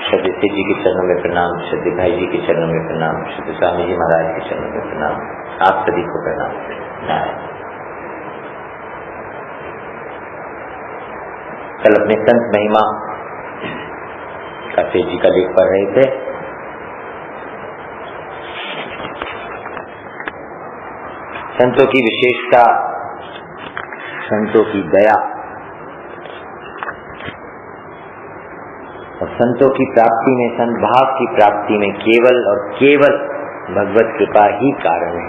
श्रद्धेय सेठ जी के चरणों में प्रणाम, श्रद्धेय भाई जी के चरणों में प्रणाम, श्रद्धेय स्वामी जी महाराज के चरणों में प्रणाम, आप सभी को प्रणाम। कल अपने संत महिमा का सेठ जी का लेख पढ़ रहे थे। संतों की विशेषता, संतों की दया और संतों की प्राप्ति में, संत भाव की प्राप्ति में केवल और केवल भगवत कृपा ही कारण है।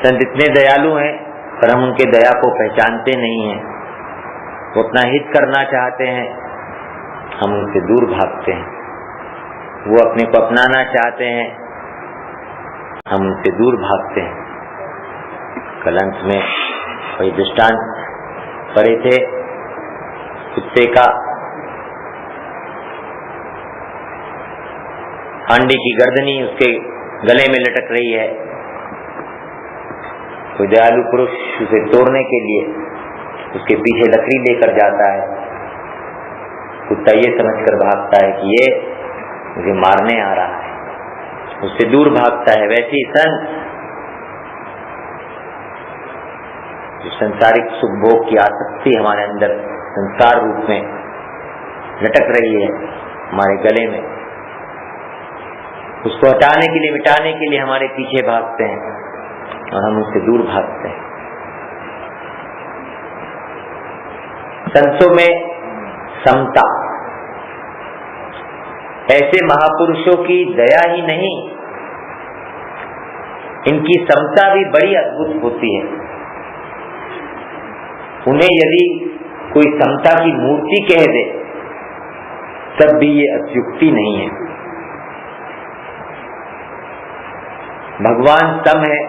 संत इतने दयालु हैं पर हम उनके दया को पहचानते नहीं हैं। वो अपना हित करना चाहते हैं, हम उनसे दूर भागते हैं। वो अपने को अपनाना चाहते हैं, हम उनसे दूर भागते हैं। कल अंत में वही दृष्टांत पढ़े थे कुत्ते का। हांडी की गर्दनी उसके गले में लटक रही है। कोई दयालु पुरुष उसे तोड़ने के लिए उसके पीछे लकड़ी लेकर जाता है। कुत्ता ये समझकर भागता है कि ये मुझे मारने आ रहा है, उससे दूर भागता है। वैसे ही संत जो संसारिक सुख भोग की आसक्ति हमारे अंदर संसार रूप में लटक रही है हमारे गले में, उसको हटाने के लिए, मिटाने के लिए हमारे पीछे भागते हैं और हम उससे दूर भागते हैं। संतों में समता, ऐसे महापुरुषों की दया ही नहीं, इनकी समता भी बड़ी अद्भुत होती है। उन्हें यदि कोई समता की मूर्ति कह दे तब भी ये अत्युक्ति नहीं है। भगवान सम है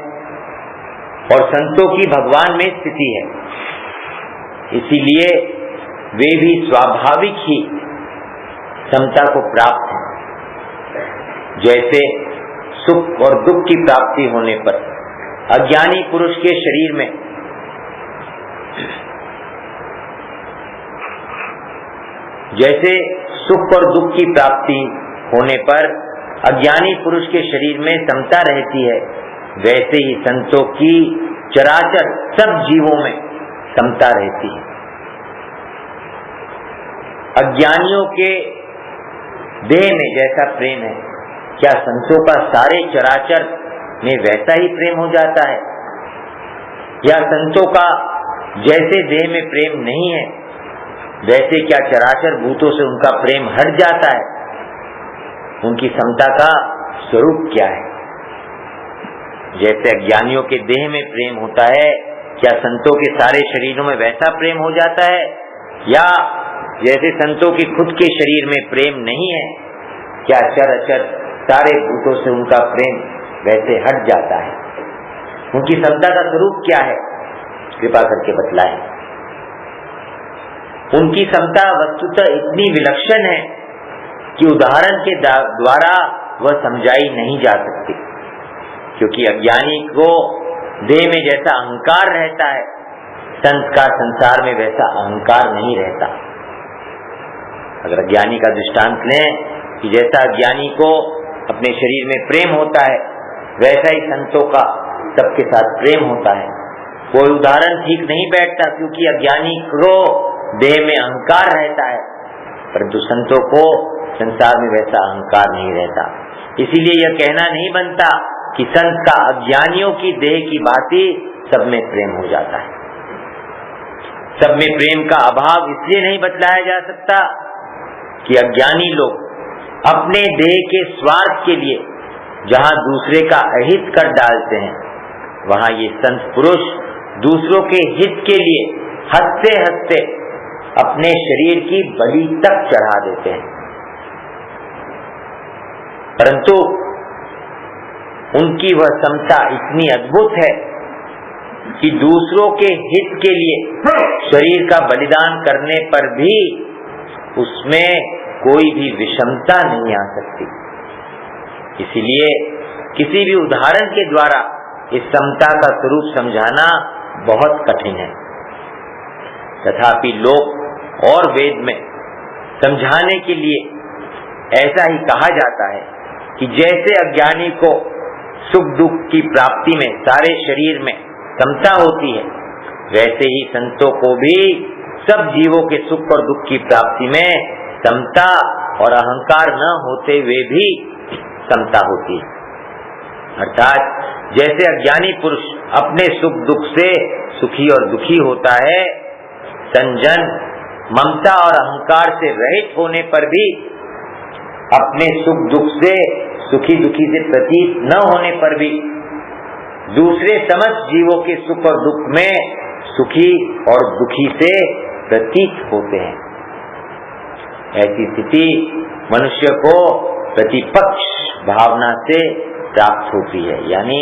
और संतों की भगवान में स्थिति है, इसीलिए वे भी स्वाभाविक ही समता को प्राप्त हैं। जैसे सुख और दुख की प्राप्ति होने पर अज्ञानी पुरुष के शरीर में जैसे सुख और दुख की प्राप्ति होने पर अज्ञानी पुरुष के शरीर में समता रहती है, वैसे ही संतों की चराचर सब जीवों में समता रहती है। अज्ञानियों के देह में जैसा प्रेम है, क्या संतों का सारे चराचर में वैसा ही प्रेम हो जाता है? या संतों का जैसे देह में प्रेम नहीं है, वैसे क्या चराचर भूतों से उनका प्रेम हट जाता है? उनकी समता का स्वरूप क्या है? जैसे अज्ञानियों के देह में प्रेम होता है, क्या संतों के सारे शरीरों में वैसा प्रेम हो जाता है? या जैसे संतों के खुद के शरीर में प्रेम नहीं है, क्या चराचर सारे भूतों से उनका प्रेम वैसे हट जाता है? उनकी समता का स्वरूप क्या है? कृपा करके बतलाएं। उनकी समता वस्तुतः इतनी विलक्षण है कि उदाहरण के द्वारा वह समझाई नहीं जा सकती, क्योंकि अज्ञानी को देह में जैसा अहंकार रहता है, संत का संसार में वैसा अहंकार नहीं रहता। अगर अज्ञानी का दृष्टांत लें कि जैसा अज्ञानी को अपने शरीर में प्रेम होता है, वैसा ही संतों का सबके साथ प्रेम होता है। कोई उदाहरण ठीक नहीं बैठता, क्योंकि अज्ञानी को देह में अहंकार रहता है, परंतु संतों को संसार में वैसा अहंकार नहीं रहता। इसीलिए यह कहना नहीं बनता कि संत का अज्ञानियों की देह की भांति सब में प्रेम हो जाता है। सब में प्रेम का अभाव इसलिए नहीं बतलाया जा सकता कि अज्ञानी लोग अपने देह के स्वार्थ के लिए जहाँ दूसरे का अहित कर डालते हैं, वहाँ ये संत पुरुष दूसरों के हित के लिए हंसते हंसते अपने शरीर की बलि तक चढ़ा देते हैं। परंतु उनकी वह समता इतनी अद्भुत है कि दूसरों के हित के लिए शरीर का बलिदान करने पर भी उसमें कोई भी विषमता नहीं आ सकती। इसीलिए किसी भी उदाहरण के द्वारा इस समता का स्वरूप समझाना बहुत कठिन है। तथापि लोक और वेद में समझाने के लिए ऐसा ही कहा जाता है कि जैसे अज्ञानी को सुख दुख की प्राप्ति में सारे शरीर में समता होती है, वैसे ही संतों को भी सब जीवों के सुख और दुख की प्राप्ति में समता और अहंकार न होते हुए भी समता होती है। अर्थात जैसे अज्ञानी पुरुष अपने सुख दुख से सुखी और दुखी होता है, संजन ममता और अहंकार से रहित होने पर भी, अपने सुख दुख से सुखी दुखी से प्रतीत न होने पर भी दूसरे समस्त जीवों के सुख और दुख में सुखी और दुखी से प्रतीत होते हैं। ऐसी स्थिति मनुष्य को प्रतिपक्ष भावना से प्राप्त होती है। यानी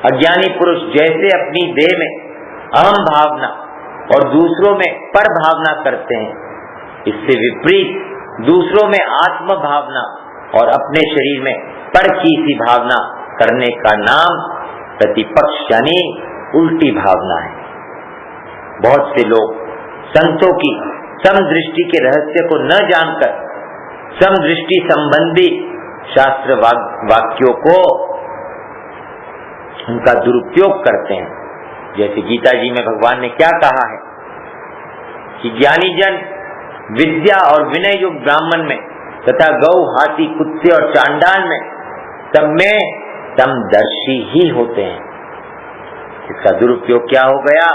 अज्ञानी पुरुष जैसे अपनी देह में अहम भावना और दूसरों में पर भावना करते हैं, इससे विपरीत दूसरों में आत्म भावना और अपने शरीर में पर की सी भावना करने का नाम प्रतिपक्ष यानी उल्टी भावना है। बहुत से लोग संतों की समदृष्टि के रहस्य को न जानकर समदृष्टि संबंधी शास्त्र वाक्यों को उनका दुरुपयोग करते हैं। जैसे गीता जी में भगवान ने क्या कहा है कि ज्ञानी जन विद्या और विनय युक्त ब्राह्मण में तथा गौ हाथी कुत्ते और चांडाल में सब में समदर्शी ही होते हैं। इसका दुरुपयोग क्या हो गया,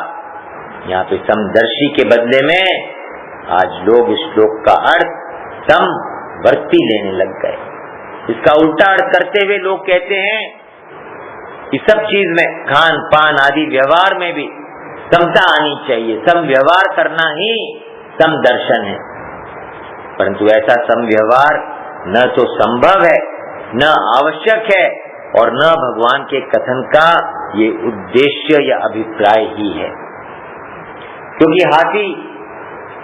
यहाँ पे समदर्शी के बदले में आज लोग इस श्लोक का अर्थ समवर्ती लेने लग गए। इसका उल्टा अर्थ करते हुए लोग कहते हैं कि सब चीज में खान पान आदि व्यवहार में भी समता आनी चाहिए, सम व्यवहार करना ही समदर्शन है। परंतु ऐसा सम व्यवहार न तो संभव है, न आवश्यक है और न भगवान के कथन का ये उद्देश्य या अभिप्राय ही है। क्योंकि हाथी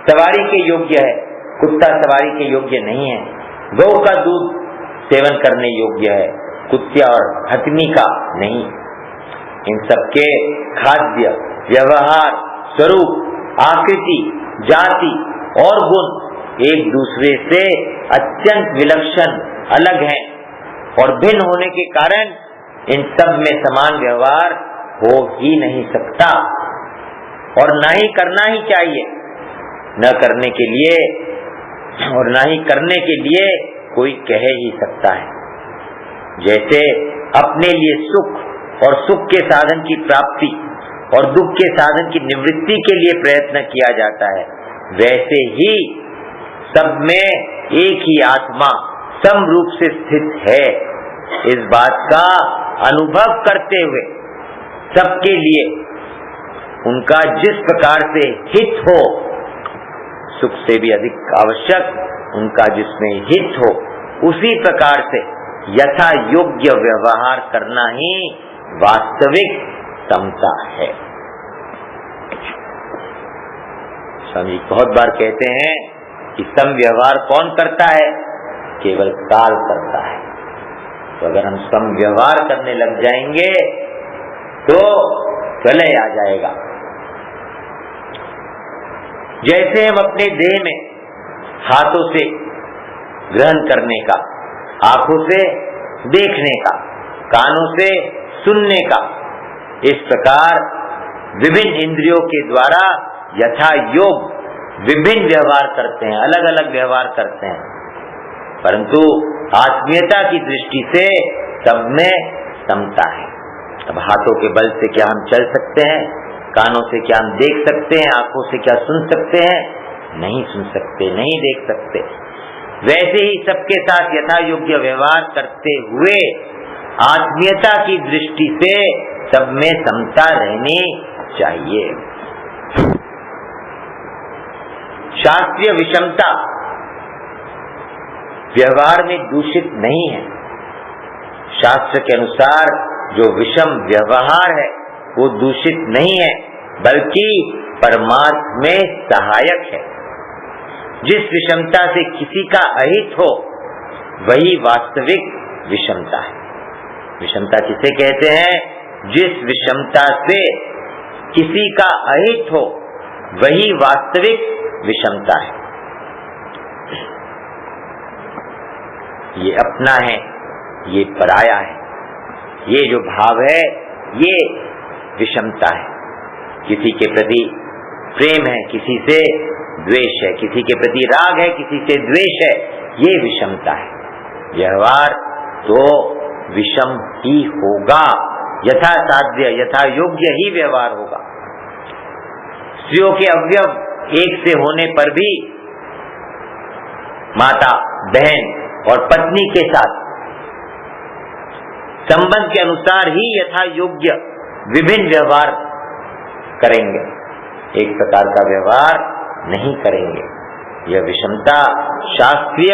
सवारी के योग्य है, कुत्ता सवारी के योग्य नहीं है। गौ का दूध सेवन करने योग्य है, कुत्ता और हथनी का नहीं। इन सबके खाद्य, व्यवहार, स्वरूप, आकृति, जाति और गुण एक दूसरे से अत्यंत विलक्षण अलग हैं और भिन्न होने के कारण इन सब में समान व्यवहार हो ही नहीं सकता और ना ही करना ही चाहिए। न करने के लिए और ना ही करने के लिए कोई कह ही सकता है। जैसे अपने लिए सुख और सुख के साधन की प्राप्ति और दुख के साधन की निवृत्ति के लिए प्रयत्न किया जाता है, वैसे ही सब में एक ही आत्मा सम रूप से स्थित है। इस बात का अनुभव करते हुए सबके लिए उनका जिस प्रकार से हित हो, सुख से भी अधिक आवश्यक उनका जिसमें हित हो, उसी प्रकार से यथा योग्य व्यवहार करना ही वास्तविक समता है। स्वामी बहुत बार कहते हैं कि सम व्यवहार कौन करता है, केवल काल करता है। तो अगर हम सम व्यवहार करने लग जाएंगे तो प्रलय आ जाएगा। जैसे हम अपने देह में हाथों से ग्रहण करने का, आंखों से देखने का, कानों से सुनने का, इस प्रकार विभिन्न इंद्रियों के द्वारा यथा योग विभिन्न व्यवहार करते हैं, अलग अलग व्यवहार करते हैं, परंतु आत्मीयता की दृष्टि से सब में समता है। अब हाथों के बल से क्या हम चल सकते हैं, कानों से क्या हम देख सकते हैं, आंखों से क्या सुन सकते हैं, नहीं सुन सकते, नहीं देख सकते। वैसे ही सबके साथ यथा योग्य व्यवहार करते हुए आत्मीयता की दृष्टि से सब में समता रहनी चाहिए। शास्त्रीय विषमता व्यवहार में दूषित नहीं है। शास्त्र के अनुसार जो विषम व्यवहार है वो दूषित नहीं है, बल्कि परमार्थ में सहायक है। जिस विषमता से किसी का अहित हो वही वास्तविक विषमता है। विषमता किसे कहते हैं? जिस विषमता से किसी का अहित हो वही वास्तविक विषमता है। ये अपना है, ये पराया है। ये जो भाव है ये विषमता है। किसी के प्रति प्रेम है, किसी से द्वेष है, किसी के प्रति राग है, किसी से द्वेष है, ये विषमता है। व्यवहार तो विषम ही होगा, यथा साध्य यथा योग्य ही व्यवहार होगा। स्त्रियों के अवयव एक से होने पर भी माता, बहन और पत्नी के साथ संबंध के अनुसार ही यथा योग्य विभिन्न व्यवहार करेंगे, एक प्रकार का व्यवहार नहीं करेंगे। यह विषमता शास्त्रीय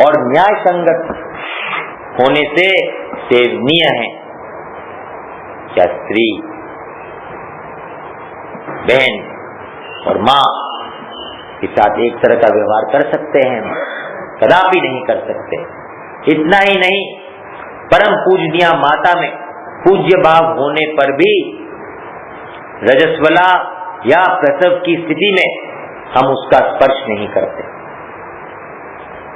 और न्याय संगत होने से सेवनीय है। क्या स्त्री, बहन और माँ के साथ एक तरह का व्यवहार कर सकते हैं? कदापि नहीं कर सकते। इतना ही नहीं, परम पूजनीय माता में पूज्य भाव होने पर भी रजस्वला या प्रसव की स्थिति में हम उसका स्पर्श नहीं करते।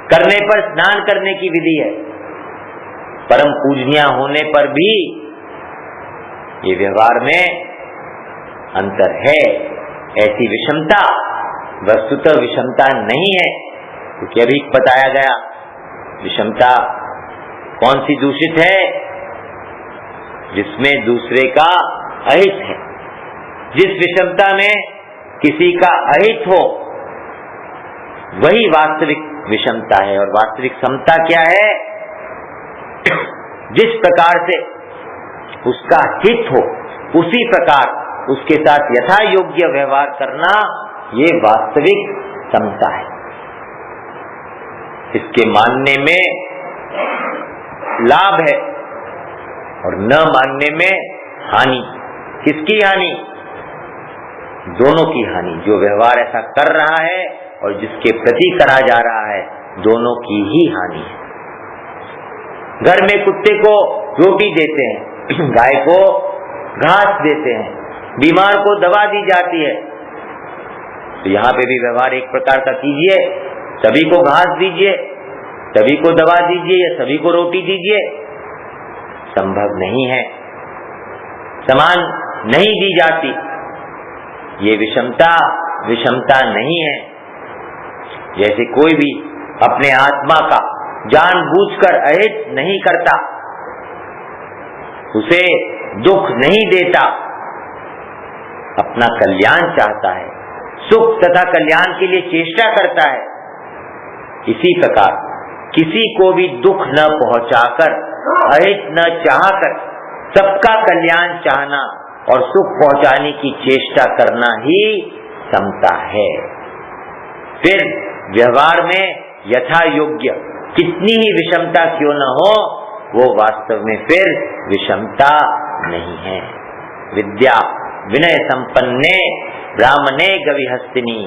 करने पर स्नान करने की विधि है, परम पूजनीय होने पर भी ये व्यवहार में अंतर है। ऐसी विषमता वस्तुतः विषमता नहीं है, क्योंकि अभी बताया गया विषमता कौन सी दूषित है? जिसमें दूसरे का अहित है। जिस विषमता में किसी का अहित हो वही वास्तविक विषमता है। और वास्तविक समता क्या है? जिस प्रकार से उसका हित हो उसी प्रकार उसके साथ यथा योग्य व्यवहार करना, ये वास्तविक समता है। इसके मानने में लाभ है और न मानने में हानि। किसकी हानि? दोनों की हानि। जो व्यवहार ऐसा कर रहा है और जिसके प्रति करा जा रहा है, दोनों की ही हानि है। घर में कुत्ते को रोटी देते हैं, गाय को घास देते हैं, बीमार को दवा दी जाती है, तो यहाँ पे भी व्यवहार एक प्रकार का कीजिए। सभी को घास दीजिए, सभी को दवा दीजिए या सभी को रोटी दीजिए, संभव नहीं है, समान नहीं दी जाती। ये विषमता विषमता नहीं है। जैसे कोई भी अपने आत्मा का जानबूझकर अहित नहीं करता, उसे दुख नहीं देता, अपना कल्याण चाहता है, सुख तथा कल्याण के लिए चेष्टा करता है, इसी प्रकार किसी को भी दुख न पहुंचाकर, अहित न चाहकर सबका कल्याण चाहना और सुख पहुंचाने की चेष्टा करना ही समता है। फिर व्यवहार में यथा योग्य कितनी ही विषमता क्यों न हो, वो वास्तव में फिर विषमता नहीं है। विद्या विनय संपन्ने ब्राह्मणे गविहस्तिनी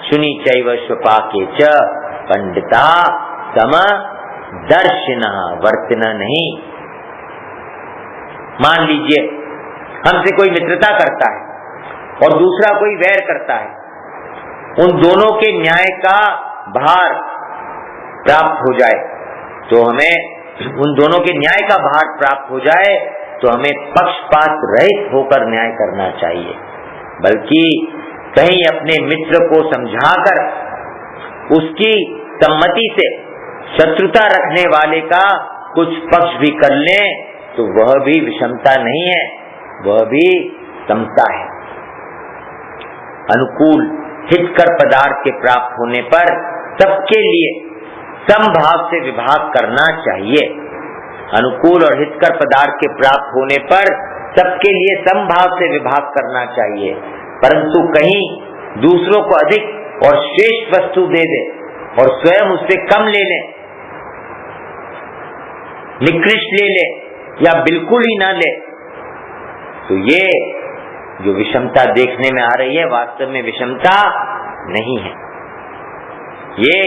शुनि चैव स्वपाके च पंडिता समदर्शिनः वर्तिनः नहीं। मान लीजिए हमसे कोई मित्रता करता है और दूसरा कोई वैर करता है, उन दोनों के न्याय का भार प्राप्त हो जाए तो हमें उन दोनों के न्याय का भार प्राप्त हो जाए तो हमें पक्षपात रहित होकर न्याय करना चाहिए, बल्कि कहीं अपने मित्र को समझाकर उसकी सम्मति से शत्रुता रखने वाले का कुछ पक्ष भी कर लें तो वह भी विषमता नहीं है, वह भी समता है। अनुकूल हितकर पदार्थ के प्राप्त होने पर सबके लिए समभाव से विभाग करना चाहिए। अनुकूल और हितकर पदार्थ के प्राप्त होने पर सबके लिए समभाव से विभाग करना चाहिए, परंतु कहीं दूसरों को अधिक और श्रेष्ठ वस्तु दे दे और स्वयं उससे कम ले ले, निकृष्ट ले ले या बिल्कुल ही ना ले, तो ये जो विषमता देखने में आ रही है वास्तव में विषमता नहीं है। ये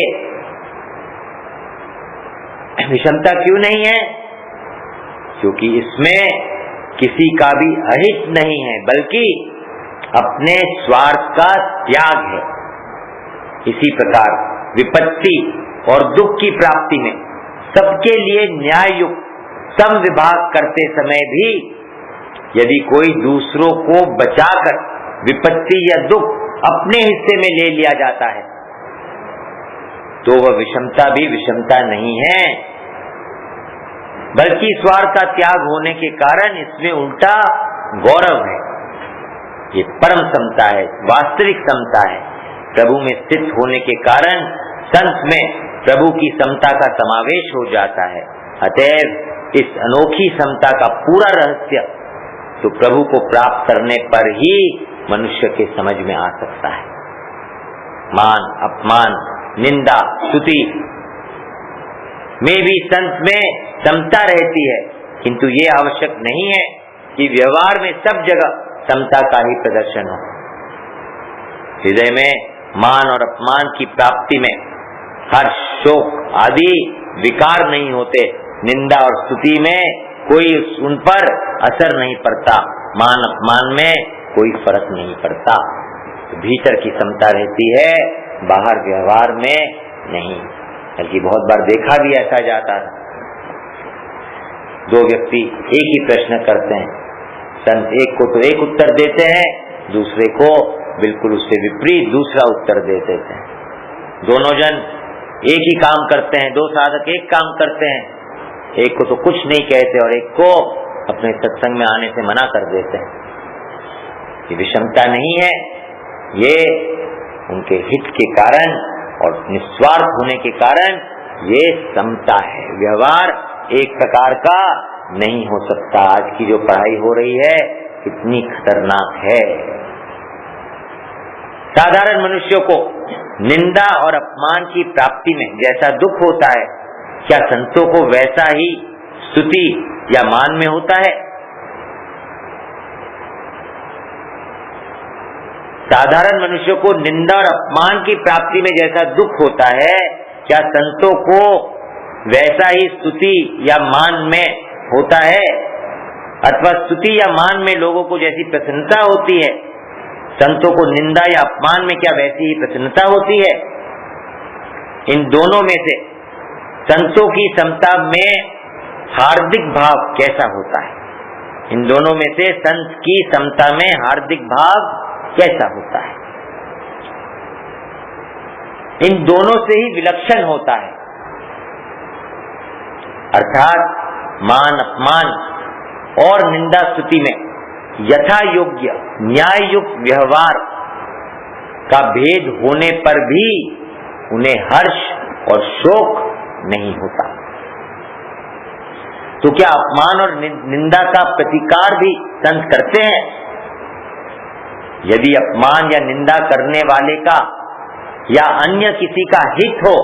विषमता क्यों नहीं है? क्योंकि इसमें किसी का भी अहित नहीं है, बल्कि अपने स्वार्थ का त्याग है। इसी प्रकार विपत्ति और दुख की प्राप्ति में सबके लिए न्याय युक्त सम विभाग करते समय भी यदि कोई दूसरों को बचाकर विपत्ति या दुख अपने हिस्से में ले लिया जाता है तो वह विषमता भी विषमता नहीं है, बल्कि स्वार्थ का त्याग होने के कारण इसमें उल्टा गौरव है। ये परम समता है, वास्तविक समता है। प्रभु में स्थित होने के कारण संत में प्रभु की समता का समावेश हो जाता है। अतएव इस अनोखी समता का पूरा रहस्य तो प्रभु को प्राप्त करने पर ही मनुष्य के समझ में आ सकता है। मान, अपमान, निंदा, स्तुति में भी संत में समता रहती है, किंतु ये आवश्यक नहीं है कि व्यवहार में सब जगह समता का ही प्रदर्शन हो। हृदय में मान और अपमान की प्राप्ति में हर्ष, शोक आदि विकार नहीं होते। निंदा और स्तुति में कोई उन पर असर नहीं पड़ता, मान अपमान में कोई फर्क नहीं पड़ता। तो भीतर की समता रहती है, बाहर व्यवहार में नहीं। बल्कि बहुत बार देखा भी ऐसा जाता है, दो व्यक्ति एक ही प्रश्न करते हैं, संत एक को तो एक उत्तर देते हैं, दूसरे को बिल्कुल उससे विपरीत दूसरा उत्तर दे देते हैं। दोनों जन एक ही काम करते हैं, दो साधक एक काम करते हैं, एक को तो कुछ नहीं कहते और एक को अपने सत्संग में आने से मना कर देते हैं। ये विषमता नहीं है, ये उनके हित के कारण और निस्वार्थ होने के कारण ये समता है। व्यवहार एक प्रकार का नहीं हो सकता। आज की जो पढ़ाई हो रही है कितनी खतरनाक है। साधारण मनुष्यों को निंदा और अपमान की प्राप्ति में जैसा दुख होता है, क्या संतों को वैसा ही स्तुति या मान में होता है? साधारण मनुष्यों को निंदा और अपमान की प्राप्ति में जैसा दुख होता है, क्या संतों को वैसा ही स्तुति या मान में होता है? अथवा स्तुति या मान में लोगों को जैसी प्रसन्नता होती है, संतों को निंदा या अपमान में क्या वैसी ही प्रसन्नता होती है? इन दोनों में से संतों की समता में हार्दिक भाव कैसा होता है? इन दोनों में से संत की समता में हार्दिक भाव कैसा होता है? इन दोनों से ही विलक्षण होता है। अर्थात मान, अपमान और निंदा स्तुति में यथा योग्य न्याय युक्त व्यवहार का भेद होने पर भी उन्हें हर्ष और शोक नहीं होता। तो क्या अपमान और निंदा का प्रतिकार भी संत करते हैं? यदि अपमान या निंदा करने वाले का या अन्य किसी का हित हो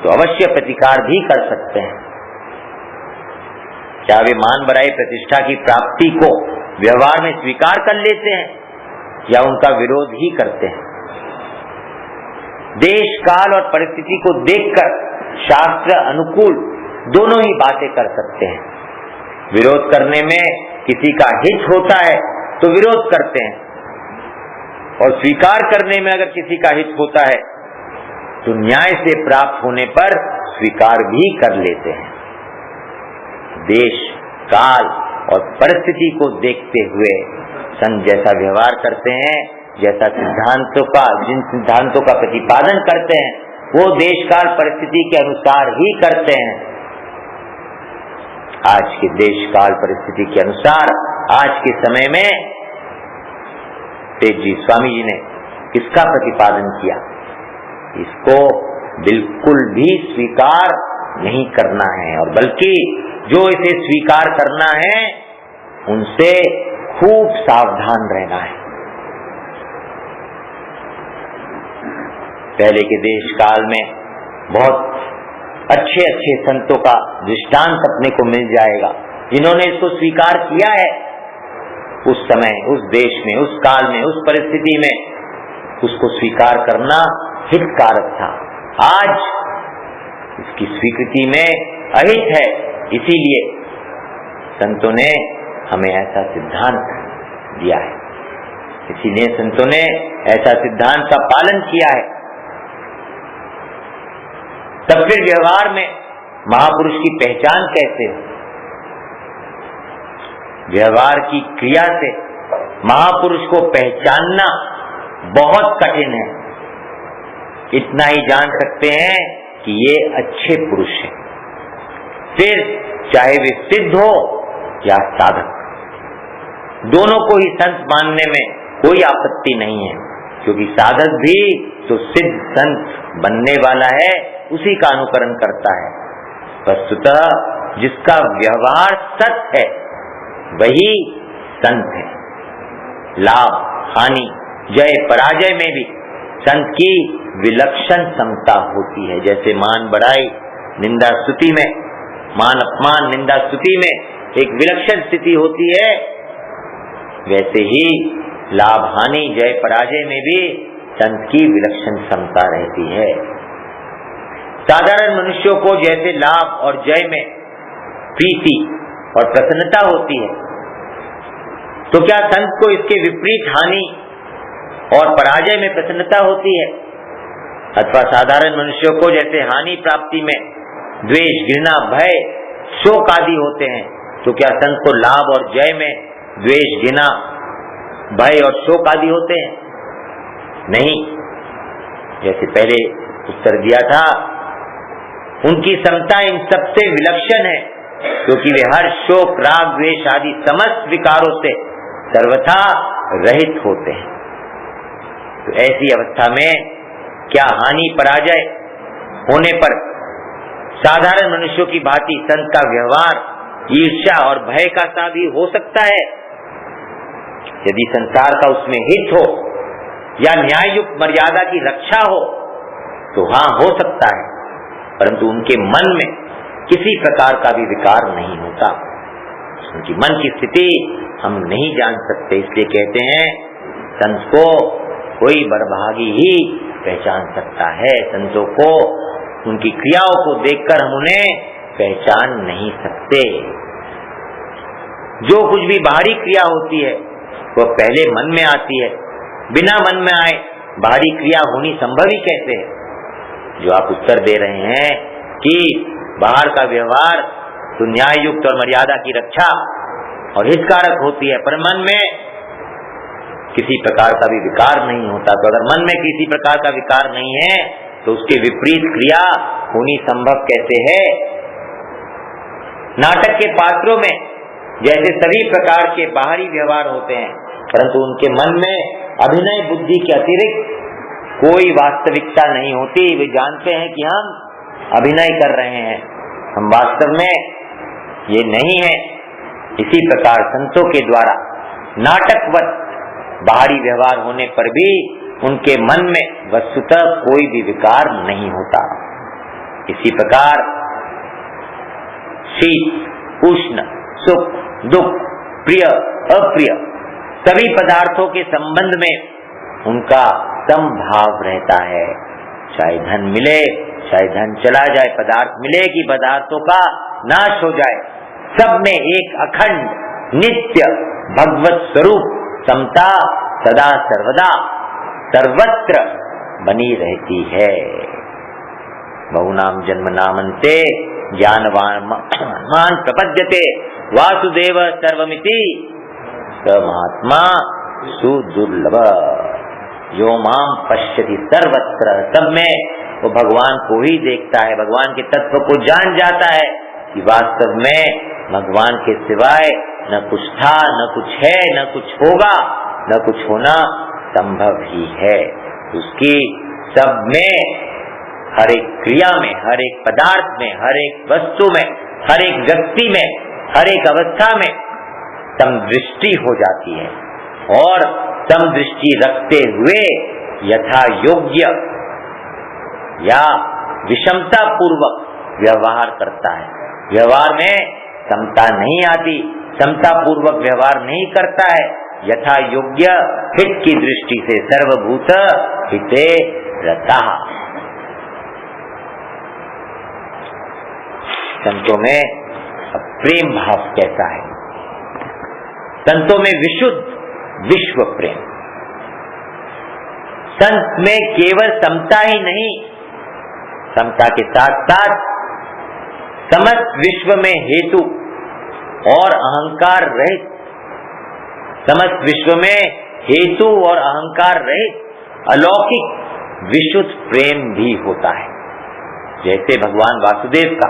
तो अवश्य प्रतिकार भी कर सकते हैं। क्या वे मान बढ़ाई प्रतिष्ठा की प्राप्ति को व्यवहार में स्वीकार कर लेते हैं या उनका विरोध ही करते हैं? देश, काल और परिस्थिति को देखकर शास्त्र अनुकूल दोनों ही बातें कर सकते हैं। विरोध करने में किसी का हित होता है तो विरोध करते हैं, और स्वीकार करने में अगर किसी का हित होता है तो न्याय से प्राप्त होने पर स्वीकार भी कर लेते हैं। देश, काल और परिस्थिति को देखते हुए संत जैसा व्यवहार करते हैं, जैसा जिन सिद्धांतों का प्रतिपादन करते हैं, वो देश, काल, परिस्थिति के अनुसार ही करते हैं। आज के देश, काल, परिस्थिति के अनुसार आज के समय में तेज जी स्वामी जी ने किसका प्रतिपादन किया? इसको बिल्कुल भी स्वीकार नहीं करना है, और बल्कि जो इसे स्वीकार करना है उनसे खूब सावधान रहना है। पहले के देश काल में बहुत अच्छे अच्छे संतों का दृष्टांत अपने को मिल जाएगा, जिन्होंने इसको स्वीकार किया है। उस समय, उस देश में, उस काल में, उस परिस्थिति में उसको स्वीकार करना हितकारक था। आज इसकी स्वीकृति में अहित है, इसीलिए संतों ने हमें ऐसा सिद्धांत दिया है, इसीलिए संतों ने ऐसा सिद्धांत का पालन किया है। तब फिर व्यवहार में महापुरुष की पहचान कैसे हो? व्यवहार की क्रिया से महापुरुष को पहचानना बहुत कठिन है। इतना ही जान सकते हैं कि ये अच्छे पुरुष हैं। फिर चाहे वे सिद्ध हो या साधक, दोनों को ही संत मानने में कोई आपत्ति नहीं है, क्योंकि साधक भी तो सिद्ध संत बनने वाला है, उसी का अनुकरण करता है। वस्तुतः जिसका व्यवहार सत्य है वही संत है। लाभ हानि जय पराजय में भी संत की विलक्षण समता होती है। जैसे मान बढ़ाई निंदा स्तुति में, मान अपमान निंदा स्तुति में एक विलक्षण स्थिति होती है, वैसे ही लाभ हानि जय पराजय में भी संत की विलक्षण समता रहती है। साधारण मनुष्यों को जैसे लाभ और जय में प्रीति और प्रसन्नता होती है, तो क्या संत को इसके विपरीत हानि और पराजय में प्रसन्नता होती है? अथवा साधारण मनुष्यों को जैसे हानि प्राप्ति में द्वेष, घृणा, भय, शोक आदि होते हैं, तो क्या संत को लाभ और जय में द्वेष, घृणा, भय और शोक आदि होते हैं? नहीं। जैसे पहले उत्तर दिया था, उनकी समता इन सबसे विलक्षण है, क्योंकि वे हर शोक, राग, द्वेष आदि समस्त विकारों से सर्वथा रहित होते हैं। तो ऐसी अवस्था में क्या हानि पराजय होने पर साधारण मनुष्यों की भांति संत का व्यवहार ईर्ष्या और भय का सा भी हो सकता है? यदि संसार का उसमें हित हो या न्याययुक्त मर्यादा की रक्षा हो तो हाँ, हो सकता है, परंतु उनके मन में किसी प्रकार का भी विकार नहीं होता। उनकी मन की स्थिति हम नहीं जान सकते, इसलिए कहते हैं संत को कोई बड़भागी ही पहचान सकता है। संतों को उनकी क्रियाओं को देखकर हम उन्हें पहचान नहीं सकते। जो कुछ भी बाहरी क्रिया होती है वह पहले मन में आती है, बिना मन में आए बाहरी क्रिया होनी संभव ही कैसे है? जो आप उत्तर दे रहे हैं कि बाहर का व्यवहार तो न्याय युक्त और मर्यादा की रक्षा और हितकारक होती है, पर मन में किसी प्रकार का भी विकार नहीं होता। तो अगर मन में किसी प्रकार का विकार नहीं है तो उसके विपरीत क्रिया होनी संभव कैसे है? नाटक के पात्रों में जैसे सभी प्रकार के बाहरी व्यवहार होते हैं, परंतु उनके मन में अभिनय बुद्धि के अतिरिक्त कोई वास्तविकता नहीं होती। वे जानते हैं कि हम अभिनय कर रहे हैं, हम वास्तव में ये नहीं है। इसी प्रकार संतों के द्वारा नाटकवत बाहरी व्यवहार होने पर भी उनके मन में वस्तुतः कोई भी विकार नहीं होता। इसी प्रकार शीत, उष्ण, सुख, दुख, प्रिय, अप्रिय सभी पदार्थों के संबंध में उनका समभाव रहता है। चाहे धन मिले, चाहे धन चला जाए, पदार्थ मिले कि पदार्थों का नाश हो जाए, सब में एक अखंड नित्य भगवत स्वरूप समता सदा सर्वदा सर्वत्र बनी रहती है। बहुनाम जन्म नामन्ते ज्ञानवान प्रपद्यते वासुदेव सर्वमिति स महात्मा सुदुर्लभ यो माम पश्यति सर्वत्र। सब में वो भगवान को ही देखता है, भगवान के तत्व को जान जाता है कि वास्तव में भगवान के सिवाय न कुछ था, न कुछ है, न कुछ होगा, न कुछ होना संभव ही है। उसकी सब में, हर एक क्रिया में, हर एक पदार्थ में, हर एक वस्तु में, हर एक व्यक्ति में, हर एक अवस्था में समदृष्टि हो जाती है और समदृष्टि रखते हुए यथा योग्य या विषमता पूर्वक व्यवहार करता है। व्यवहार में समता नहीं आती, समता पूर्वक व्यवहार नहीं करता है, यथा योग्य हित की दृष्टि से सर्वभूत हिते रता। संतों में प्रेम भाव कैसा है? संतों में विशुद्ध विश्व प्रेम। संत में केवल समता ही नहीं, समता के साथ साथ समस्त विश्व में हेतु और अहंकार रहित, समस्त विश्व में हेतु और अहंकार रहित अलौकिक विशुद्ध प्रेम भी होता है। जैसे भगवान वासुदेव का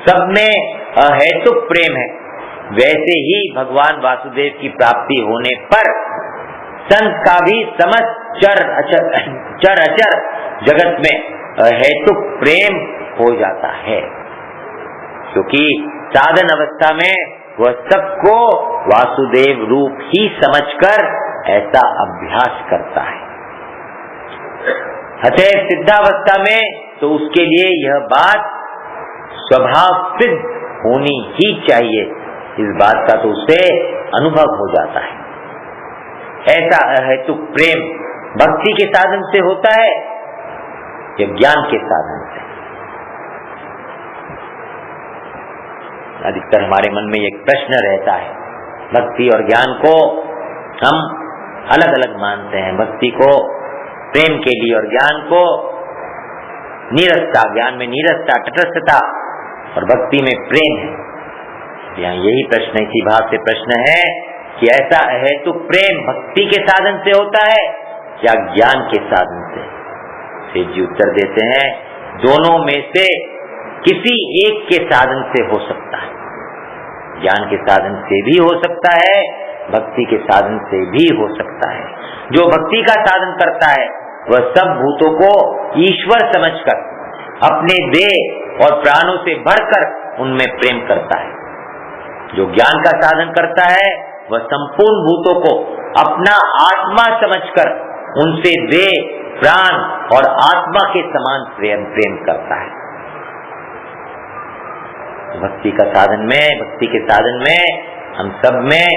सब में अहेतुक प्रेम है, वैसे ही भगवान वासुदेव की प्राप्ति होने पर संत का भी समस्त चर अचर जगत में अहेतुक प्रेम हो जाता है, क्योंकि साधन अवस्था में वह सबको वासुदेव रूप ही समझकर ऐसा अभ्यास करता है। अतः सिद्धावस्था में तो उसके लिए यह बात स्वभाव सिद्ध होनी ही चाहिए, इस बात का तो उसे अनुभव हो जाता है। ऐसा अहेतुक प्रेम भक्ति के साधन से होता है या ज्ञान के साधन से? अधिकतर हमारे मन में एक प्रश्न रहता है, भक्ति और ज्ञान को हम अलग अलग मानते हैं। भक्ति को प्रेम के लिए और ज्ञान को नीरसता, ज्ञान में नीरसता तटस्थता और भक्ति में प्रेम है। यहाँ यही प्रश्न, इसी भाव से प्रश्न है कि ऐसा अहेतुक प्रेम भक्ति के साधन से होता है या ज्ञान के साधन से? सेठ जी उत्तर देते हैं, दोनों में से किसी एक के साधन से हो सकता है। ज्ञान के साधन से भी हो सकता है, भक्ति के साधन से भी हो सकता है। जो भक्ति का साधन करता है वह सब भूतों को ईश्वर समझकर अपने देह और प्राणों से भरकर उनमें प्रेम करता है। जो ज्ञान का साधन करता है वह संपूर्ण भूतों को अपना आत्मा समझकर उनसे देह, प्राण और आत्मा के समान प्रेम करता है। भक्ति का साधन में, भक्ति के साधन में हम सब में,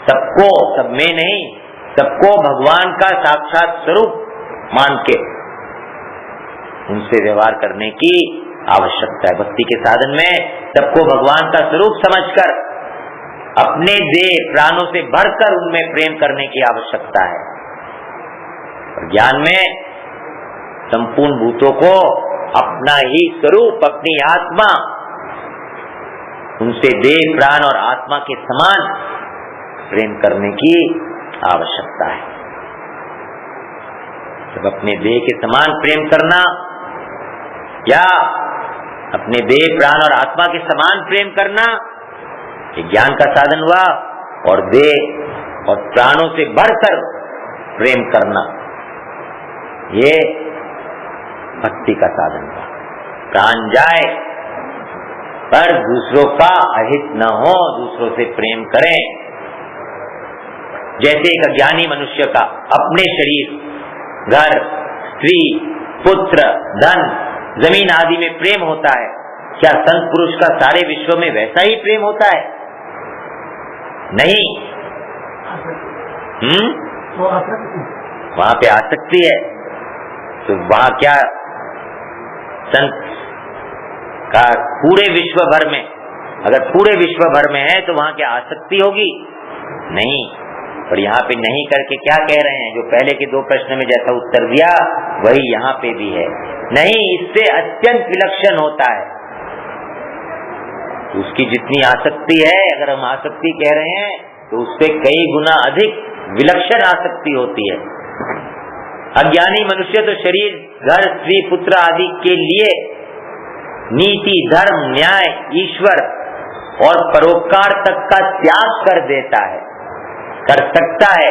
सबको, सब में नहीं, सबको भगवान का साक्षात स्वरूप मान के उनसे व्यवहार करने की आवश्यकता है। भक्ति के साधन में सबको भगवान का स्वरूप समझकर अपने देह प्राणों से भरकर उनमें प्रेम करने की आवश्यकता है। और ज्ञान में संपूर्ण भूतों को अपना ही स्वरूप, अपनी आत्मा, उनसे देह, प्राण और आत्मा के समान प्रेम करने की आवश्यकता है। जब अपने देह के समान प्रेम करना या अपने देह, प्राण और आत्मा के समान प्रेम करना, ये ज्ञान का साधन हुआ। और देह और प्राणों से बढ़कर प्रेम करना, ये भक्ति का साधन हुआ। प्राण जाए पर दूसरों का अहित न हो, दूसरों से प्रेम करें। जैसे एक अज्ञानी मनुष्य का अपने शरीर, घर, स्त्री, पुत्र, धन, जमीन आदि में प्रेम होता है, क्या संत पुरुष का सारे विश्व में वैसा ही प्रेम होता है? नहीं। वहां पे आसक्ति है, तो वहां क्या संत का पूरे विश्व भर में, अगर पूरे विश्व भर में है तो वहां क्या आसक्ति होगी? नहीं। पर यहाँ पे नहीं करके क्या कह रहे हैं? जो पहले के दो प्रश्न में जैसा उत्तर दिया वही यहाँ पे भी है। नहीं, इससे अत्यंत विलक्षण होता है। उसकी जितनी आसक्ति है, अगर हम आसक्ति कह रहे हैं तो उससे कई गुना अधिक विलक्षण आसक्ति होती है। अज्ञानी मनुष्य तो शरीर, घर, स्त्री, पुत्र आदि के लिए नीति, धर्म, न्याय, ईश्वर और परोपकार तक का त्याग कर देता है, कर सकता है,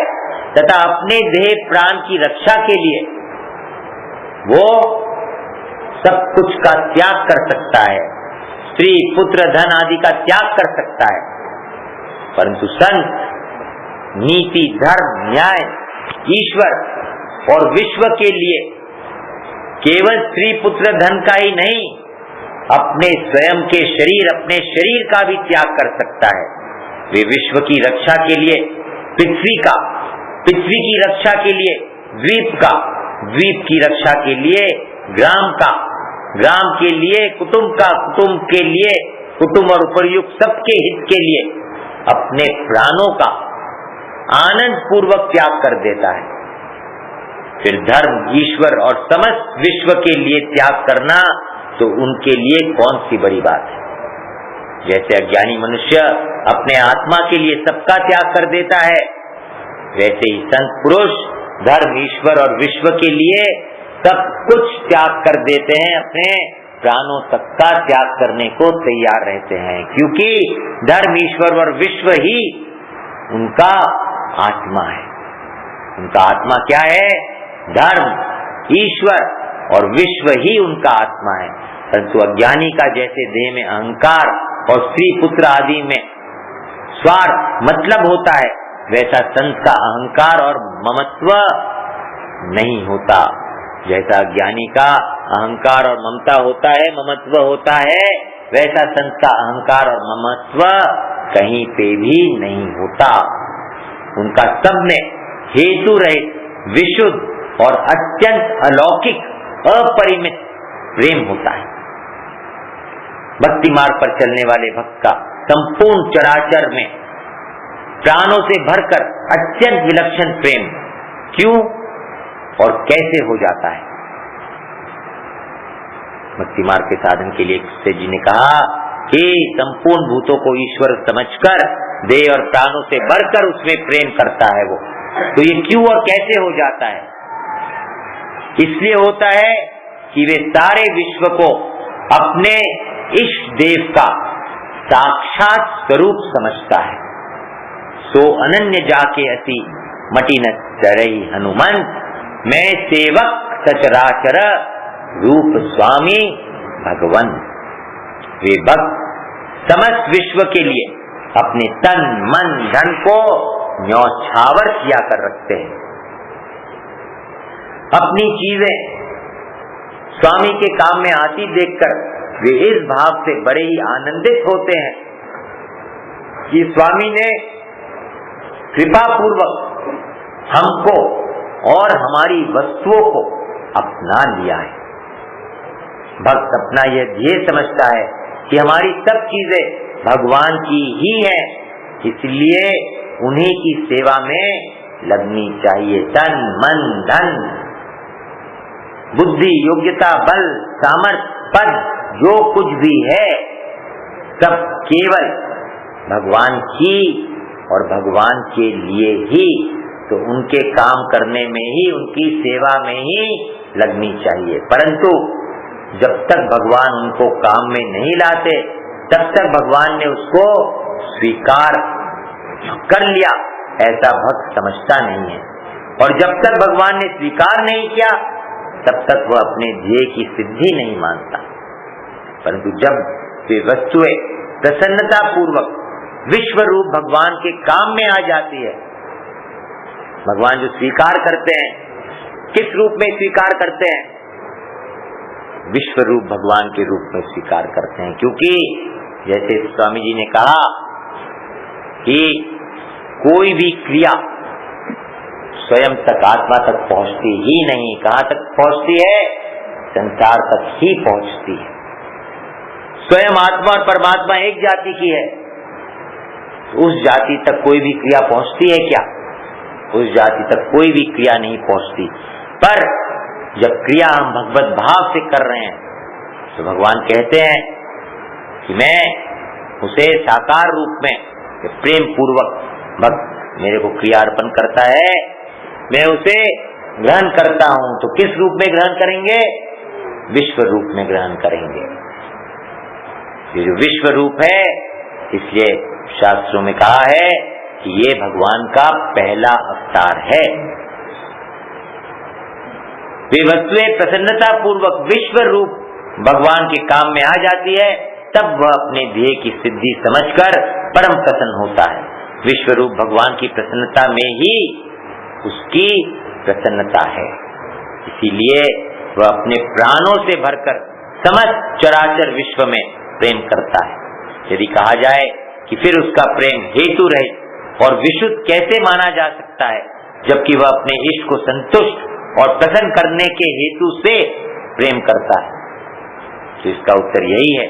तथा अपने देह प्राण की रक्षा के लिए वो सब कुछ का त्याग कर सकता है, स्त्री, पुत्र, धन आदि का त्याग कर सकता है। परंतु संत नीति, धर्म, न्याय, ईश्वर और विश्व के लिए केवल स्त्री, पुत्र, धन का ही नहीं, अपने स्वयं के शरीर, अपने शरीर का भी त्याग कर सकता है। वे विश्व की रक्षा के लिए पृथ्वी का, पृथ्वी की रक्षा के लिए द्वीप का, द्वीप की रक्षा के लिए ग्राम का, ग्राम के लिए कुटुंब का, कुटुंब के लिए कुटुंब और उपर्युक्त सबके हित के लिए अपने प्राणों का आनंद पूर्वक त्याग कर देता है। फिर धर्म, ईश्वर और समस्त विश्व के लिए त्याग करना तो उनके लिए कौन सी बड़ी बात है? जैसे अज्ञानी मनुष्य अपने आत्मा के लिए सबका त्याग कर देता है, वैसे ही संत पुरुष धर्म, ईश्वर और विश्व के लिए सब कुछ त्याग कर देते हैं, अपने प्राणों तक का त्याग करने को तैयार रहते हैं, क्योंकि धर्म, ईश्वर और विश्व ही उनका आत्मा है। उनका आत्मा क्या है? धर्म, ईश्वर और विश्व ही उनका आत्मा है। परंतु अज्ञानी का जैसे देह में अहंकार और स्त्री पुत्र आदि में स्वार्थ, मतलब होता है, वैसा संत का अहंकार और ममत्व नहीं होता। जैसा अज्ञानी का अहंकार और ममता होता है, ममत्व होता है, वैसा संत का अहंकार और ममत्व कहीं पे भी नहीं होता। उनका सब में हेतु रहित, विशुद्ध और अत्यंत अलौकिक, अपरिमित प्रेम होता है। भक्ति मार्ग पर चलने वाले भक्त का संपूर्ण चराचर में प्राणों से भरकर अत्यंत विलक्षण प्रेम क्यों और कैसे हो जाता है? भक्ति मार्ग के साधन के लिए कृष्ण जी ने कहा कि संपूर्ण भूतों को ईश्वर समझकर देह और प्राणों से बढ़कर उसमें प्रेम करता है वो। तो ये क्यों और कैसे हो जाता है? इसलिए होता है कि वे सारे विश्व को अपने इष्ट देव का साक्षात स्वरूप समझता है। सो अनन्य जाके अति मटी न चरही हनुमंत, मैं सेवक सचराचर रूप स्वामी भगवन। वे भक्त समस्त विश्व के लिए अपने तन, मन, धन को न्यौछावर किया कर रखते हैं। अपनी चीजें स्वामी के काम में आती देखकर वे इस भाव से बड़े ही आनंदित होते हैं कि स्वामी ने कृपा पूर्वक हमको और हमारी वस्तुओं को अपना लिया है। भक्त अपना यह ध्येय समझता है कि हमारी सब चीजें भगवान की ही है, इसलिए उन्हीं की सेवा में लगनी चाहिए। तन, मन, धन, बुद्धि, योग्यता, बल, सामर्थ्य, पद, जो कुछ भी है सब केवल भगवान की और भगवान के लिए ही। तो उनके काम करने में ही, उनकी सेवा में ही लगनी चाहिए। परंतु जब तक भगवान उनको काम में नहीं लाते, तब तक भगवान ने उसको स्वीकार कर लिया, ऐसा भक्त समझता नहीं है। और जब तक भगवान ने स्वीकार नहीं किया, तब तक वह अपने ध्येय की सिद्धि नहीं मानता। परंतु जब वे वस्तुएं प्रसन्नता पूर्वक विश्व रूप भगवान के काम में आ जाती है, भगवान जो स्वीकार करते हैं, किस रूप में स्वीकार करते हैं? विश्व रूप भगवान के रूप में स्वीकार करते हैं। क्योंकि जैसे स्वामी जी ने कहा कि कोई भी क्रिया स्वयं तक, आत्मा तक पहुंचती ही नहीं। कहाँ तक पहुंचती है? संसार तक ही पहुंचती है। स्वयं आत्मा और परमात्मा एक जाति की है, उस जाति तक कोई भी क्रिया पहुंचती है क्या? उस जाति तक कोई भी क्रिया नहीं पहुंचती। पर जब क्रिया हम भगवत भाव से कर रहे हैं, तो भगवान कहते हैं कि मैं उसे साकार रूप में प्रेम पूर्वक भक्त मेरे को क्रिया अर्पण करता है, मैं उसे ग्रहण करता हूं। तो किस रूप में ग्रहण करेंगे? विश्व रूप में ग्रहण करेंगे। ये जो विश्व रूप है, इसलिए शास्त्रों में कहा है कि ये भगवान का पहला अवतार है। वे वस्तुएं प्रसन्नता पूर्वक विश्व रूप भगवान के काम में आ जाती है, तब वह अपने ध्येय की सिद्धि समझकर परम प्रसन्न होता है। विश्व रूप भगवान की प्रसन्नता में ही उसकी प्रसन्नता है। इसीलिए वह अपने प्राणों से भरकर समस्त चराचर विश्व में प्रेम करता है। यदि कहा जाए कि फिर उसका प्रेम हेतु रहित और विशुद्ध कैसे माना जा सकता है, जबकि वह अपने इष्ट को संतुष्ट और प्रसन्न करने के हेतु से प्रेम करता है? तो इसका उत्तर यही है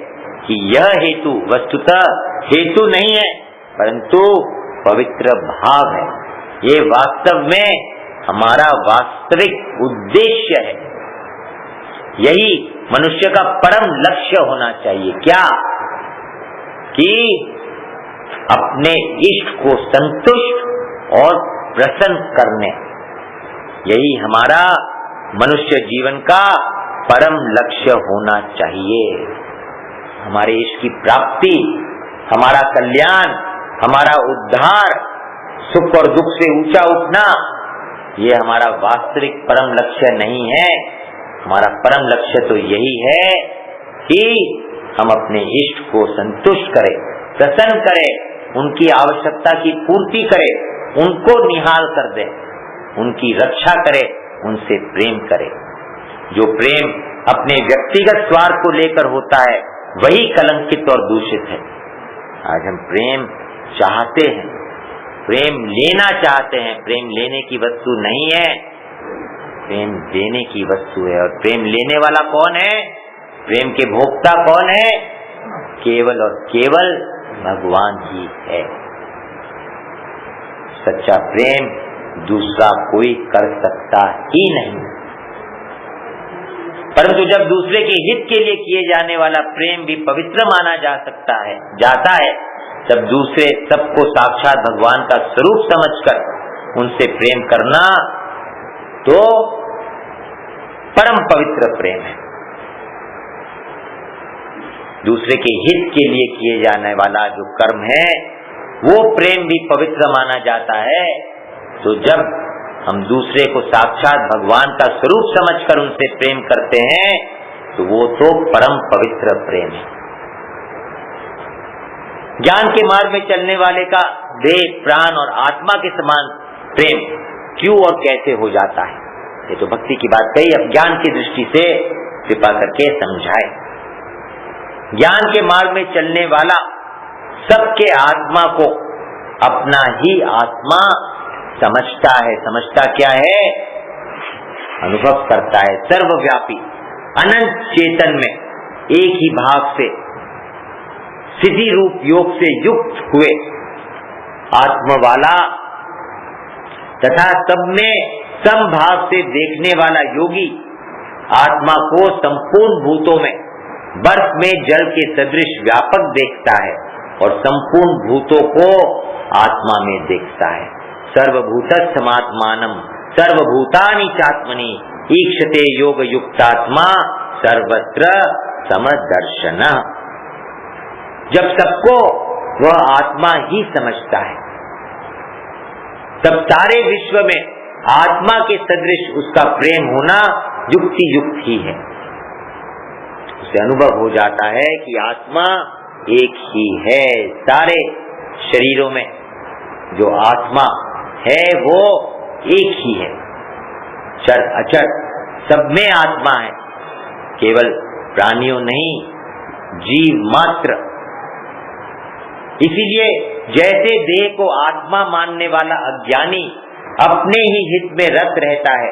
कि यह हेतु वस्तुतः हेतु नहीं है, परंतु पवित्र भाव है। ये वास्तव में हमारा वास्तविक उद्देश्य है। यही मनुष्य का परम लक्ष्य होना चाहिए। क्या? कि अपने इष्ट को संतुष्ट और प्रसन्न करने, यही हमारा मनुष्य जीवन का परम लक्ष्य होना चाहिए। हमारे इष्ट की प्राप्ति, हमारा कल्याण, हमारा उद्धार, सुख और दुख से ऊंचा उठना, ये हमारा वास्तविक परम लक्ष्य नहीं है। हमारा परम लक्ष्य तो यही है कि हम अपने इष्ट को संतुष्ट करें, प्रसन्न करें, उनकी आवश्यकता की पूर्ति करें, उनको निहाल कर दें, उनकी रक्षा करें, उनसे प्रेम करें। जो प्रेम अपने व्यक्तिगत स्वार्थ को लेकर होता है वही कलंकित और दूषित है। आज हम प्रेम चाहते हैं, प्रेम लेना चाहते हैं, प्रेम लेने की वस्तु नहीं है, प्रेम देने की वस्तु है। और प्रेम लेने वाला कौन है? प्रेम के भोक्ता कौन है? केवल और केवल भगवान ही है। सच्चा प्रेम दूसरा कोई कर सकता ही नहीं। परंतु जब दूसरे के हित के लिए किए जाने वाला प्रेम भी पवित्र माना जाता है, तब दूसरे सबको साक्षात भगवान का स्वरूप समझकर उनसे प्रेम करना तो परम पवित्र प्रेम है। दूसरे के हित के लिए किए जाने वाला जो कर्म है वो प्रेम भी पवित्र माना जाता है। तो जब हम दूसरे को साक्षात भगवान का स्वरूप समझकर उनसे प्रेम करते हैं तो वो तो परम पवित्र प्रेम है। ज्ञान के मार्ग में चलने वाले का देह, प्राण और आत्मा के समान प्रेम क्यों और कैसे हो जाता है? ये तो भक्ति की बात कही, अब ज्ञान की दृष्टि से कृपा करके समझाए। ज्ञान के मार्ग में चलने वाला सबके आत्मा को अपना ही आत्मा समझता है। समझता क्या है? अनुभव करता है। सर्वव्यापी अनंत चेतन में एक ही भाव से सिद्धि रूप योग से युक्त हुए आत्मा वाला तथा सब में समभाव से देखने वाला योगी आत्मा को संपूर्ण भूतों में बर्फ में जल के सदृश व्यापक देखता है और संपूर्ण भूतों को आत्मा में देखता है। सर्वभूतः समात्मानम सर्वभूतानि चात्मनि ईक्षते योग युक्तात्मा सर्वत्र समदर्शनः। जब सबको वह आत्मा ही समझता है तब सारे विश्व में आत्मा के सदृश उसका प्रेम होना युक्ति युक्त ही है। उसे अनुभव हो जाता है कि आत्मा एक ही है। सारे शरीरों में जो आत्मा है वो एक ही है। चर अचर सब में आत्मा है, केवल प्राणियों नहीं, जीव मात्र। इसीलिए जैसे देह को आत्मा मानने वाला अज्ञानी अपने ही हित में रत रहता है,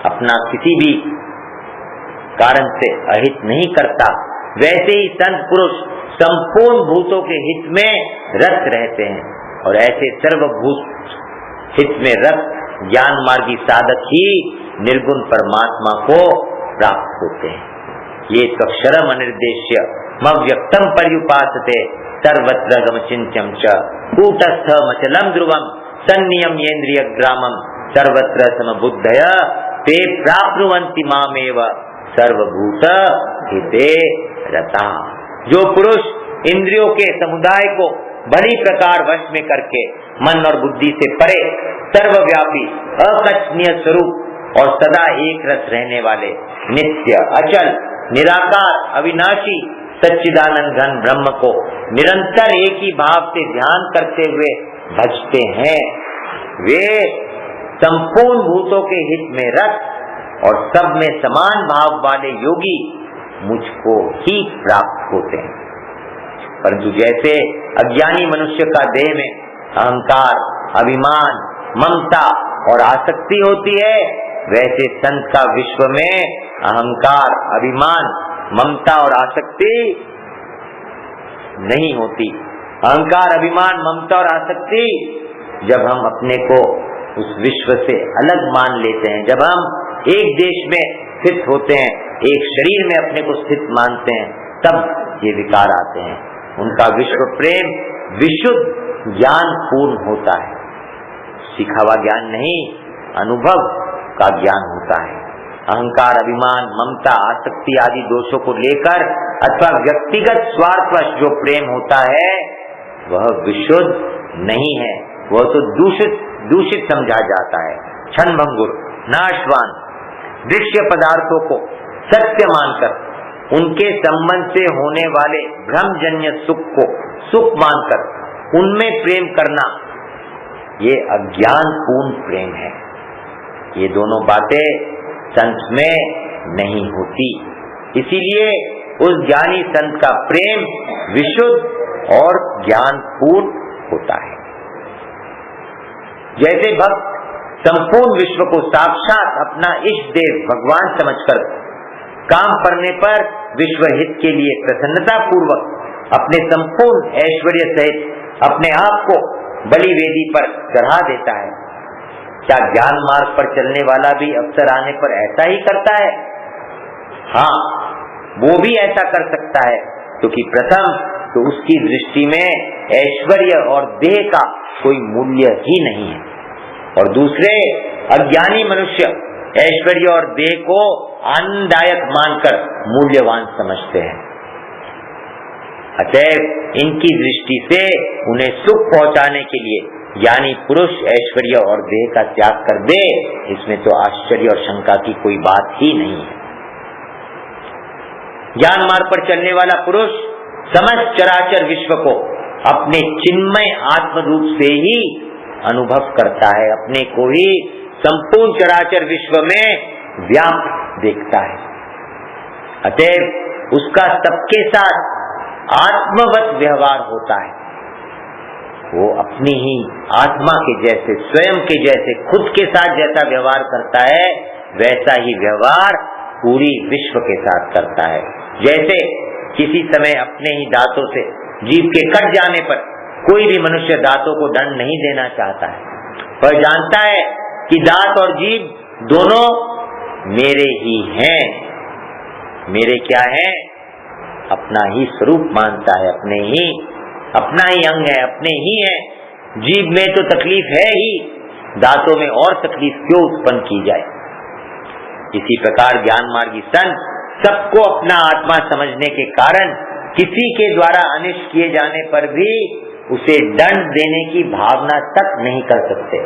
अपना किसी भी कारण से अहित नहीं करता, वैसे ही संत पुरुष संपूर्ण भूतों के हित में रत रहते हैं। और ऐसे सर्वभूत हित में रत ज्ञान मार्गी साधक ही निर्गुण परमात्मा को प्राप्त होते हैं। ये त्वक्षरम अनिर्देश्य मव्यक्तम पर्युपासते सर्वत्र गमचिंत्यम च कूटस्थमचलम ध्रुवम सन्नियम्येन्द्रिय ग्रामम सर्वत्र समबुद्धय ते प्राप्नुवन्ति मामेव सर्वभूत हिते रता। जो पुरुष इंद्रियों के समुदाय को भली प्रकार वश में करके मन और बुद्धि से परे सर्वव्यापी अकथनीय स्वरूप और सदा एक रस रहने वाले नित्य अचल निराकार अविनाशी सच्चिदानंद घन ब्रह्म को निरंतर एक ही भाव से ध्यान करते हुए भजते हैं, वे संपूर्ण भूतों के हित में रत और सब में समान भाव वाले योगी मुझको ही प्राप्त होते हैं। परंतु जैसे अज्ञानी मनुष्य का देह में अहंकार, अभिमान, ममता और आसक्ति होती है, वैसे संत का विश्व में अहंकार, अभिमान, ममता और आसक्ति नहीं होती। अहंकार, अभिमान, ममता और आसक्ति जब हम अपने को उस विश्व से अलग मान लेते हैं, जब हम एक देश में स्थित होते हैं, एक शरीर में अपने को स्थित मानते हैं, तब ये विकार आते हैं। उनका विश्व प्रेम विशुद्ध ज्ञान पूर्ण होता है। सीखा हुआ ज्ञान नहीं, अनुभव का ज्ञान होता है। अहंकार, अभिमान, ममता, आसक्ति आदि दोषों को लेकर अथवा व्यक्तिगत स्वार्थवश जो प्रेम होता है वह विशुद्ध नहीं है, वह तो दूषित समझा जाता है। क्षणभंगुर, नाशवान, दृश्य पदार्थों को सत्य मानकर उनके संबंध से होने वाले भ्रमजन्य सुख को सुख मानकर उनमें प्रेम करना, ये अज्ञान पूर्ण प्रेम है। ये दोनों बातें संत में नहीं होती। इसीलिए उस ज्ञानी संत का प्रेम विशुद्ध और ज्ञान पूर्ण होता है। जैसे भक्त संपूर्ण विश्व को साक्षात अपना इष्ट देव भगवान समझकर काम करने पर विश्व हित के लिए प्रसन्नता पूर्वक अपने संपूर्ण ऐश्वर्य सहित अपने आप को बलि वेदी पर चढ़ा देता है, क्या ज्ञान मार्ग पर चलने वाला भी अवसर आने पर ऐसा ही करता है? हाँ, वो भी ऐसा कर सकता है, क्योंकि प्रथम तो उसकी दृष्टि में ऐश्वर्य और देह का कोई मूल्य ही नहीं है, और दूसरे अज्ञानी मनुष्य ऐश्वर्य और देह को आनंददायक मानकर मूल्यवान समझते हैं। अतएव इनकी दृष्टि से उन्हें सुख पहुंचाने के लिए ज्ञानी पुरुष ऐश्वर्य और देह का त्याग कर दे, इसमें तो आश्चर्य और शंका की कोई बात ही नहीं है। ज्ञान मार्ग पर चलने वाला पुरुष समस्त चराचर विश्व को अपने चिन्मय आत्म रूप से ही अनुभव करता है, अपने को ही संपूर्ण चराचर विश्व में व्याप्त देखता है। अतएव उसका सबके साथ आत्मवत व्यवहार होता है। वो अपनी ही आत्मा के जैसे, स्वयं के जैसे, खुद के साथ जैसा व्यवहार करता है वैसा ही व्यवहार पूरी विश्व के साथ करता है। जैसे किसी समय अपने ही दांतों से जीभ के कट जाने पर कोई भी मनुष्य दांतों को दंड नहीं देना चाहता है, पर जानता है कि दांत और जीभ दोनों मेरे ही हैं। मेरे क्या है? अपना ही स्वरूप मानता है, अपना ही अंग है, अपने ही है। जीभ में तो तकलीफ है ही, दांतों में और तकलीफ क्यों उत्पन्न की जाए? इसी प्रकार ज्ञान मार्गी संत सबको अपना आत्मा समझने के कारण किसी के द्वारा अनिष्ट किए जाने पर भी उसे दंड देने की भावना तक नहीं कर सकते।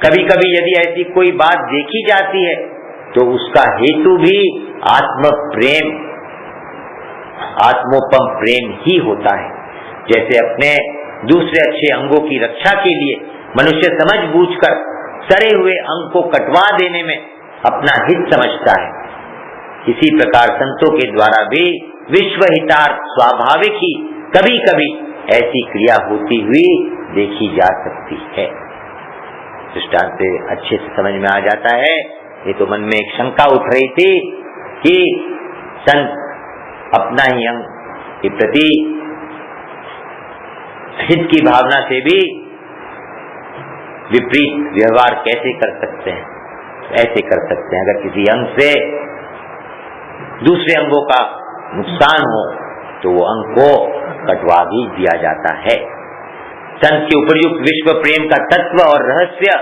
कभी कभी यदि ऐसी कोई बात देखी जाती है तो उसका हेतु भी आत्म प्रेम, आत्मोपम प्रेम ही होता है। जैसे अपने दूसरे अच्छे अंगों की रक्षा के लिए मनुष्य समझ बूझकर सड़े हुए अंग को कटवा देने में अपना हित समझता है, इसी प्रकार संतों के द्वारा भी विश्व हितार्थ स्वाभाविक ही कभी कभी ऐसी क्रिया होती हुई देखी जा सकती है। दृष्टांत से अच्छे से समझ में आ जाता है। ये तो मन में एक शंका उठ रही थी कि संत अपना ही अंग के प्रति हित की भावना से भी विपरीत व्यवहार कैसे कर सकते हैं? ऐसे कर सकते हैं, अगर किसी अंग से दूसरे अंगों का नुकसान हो तो वो अंग को कटवा भी दिया जाता है। संत के उपयुक्त विश्व प्रेम का तत्व और रहस्य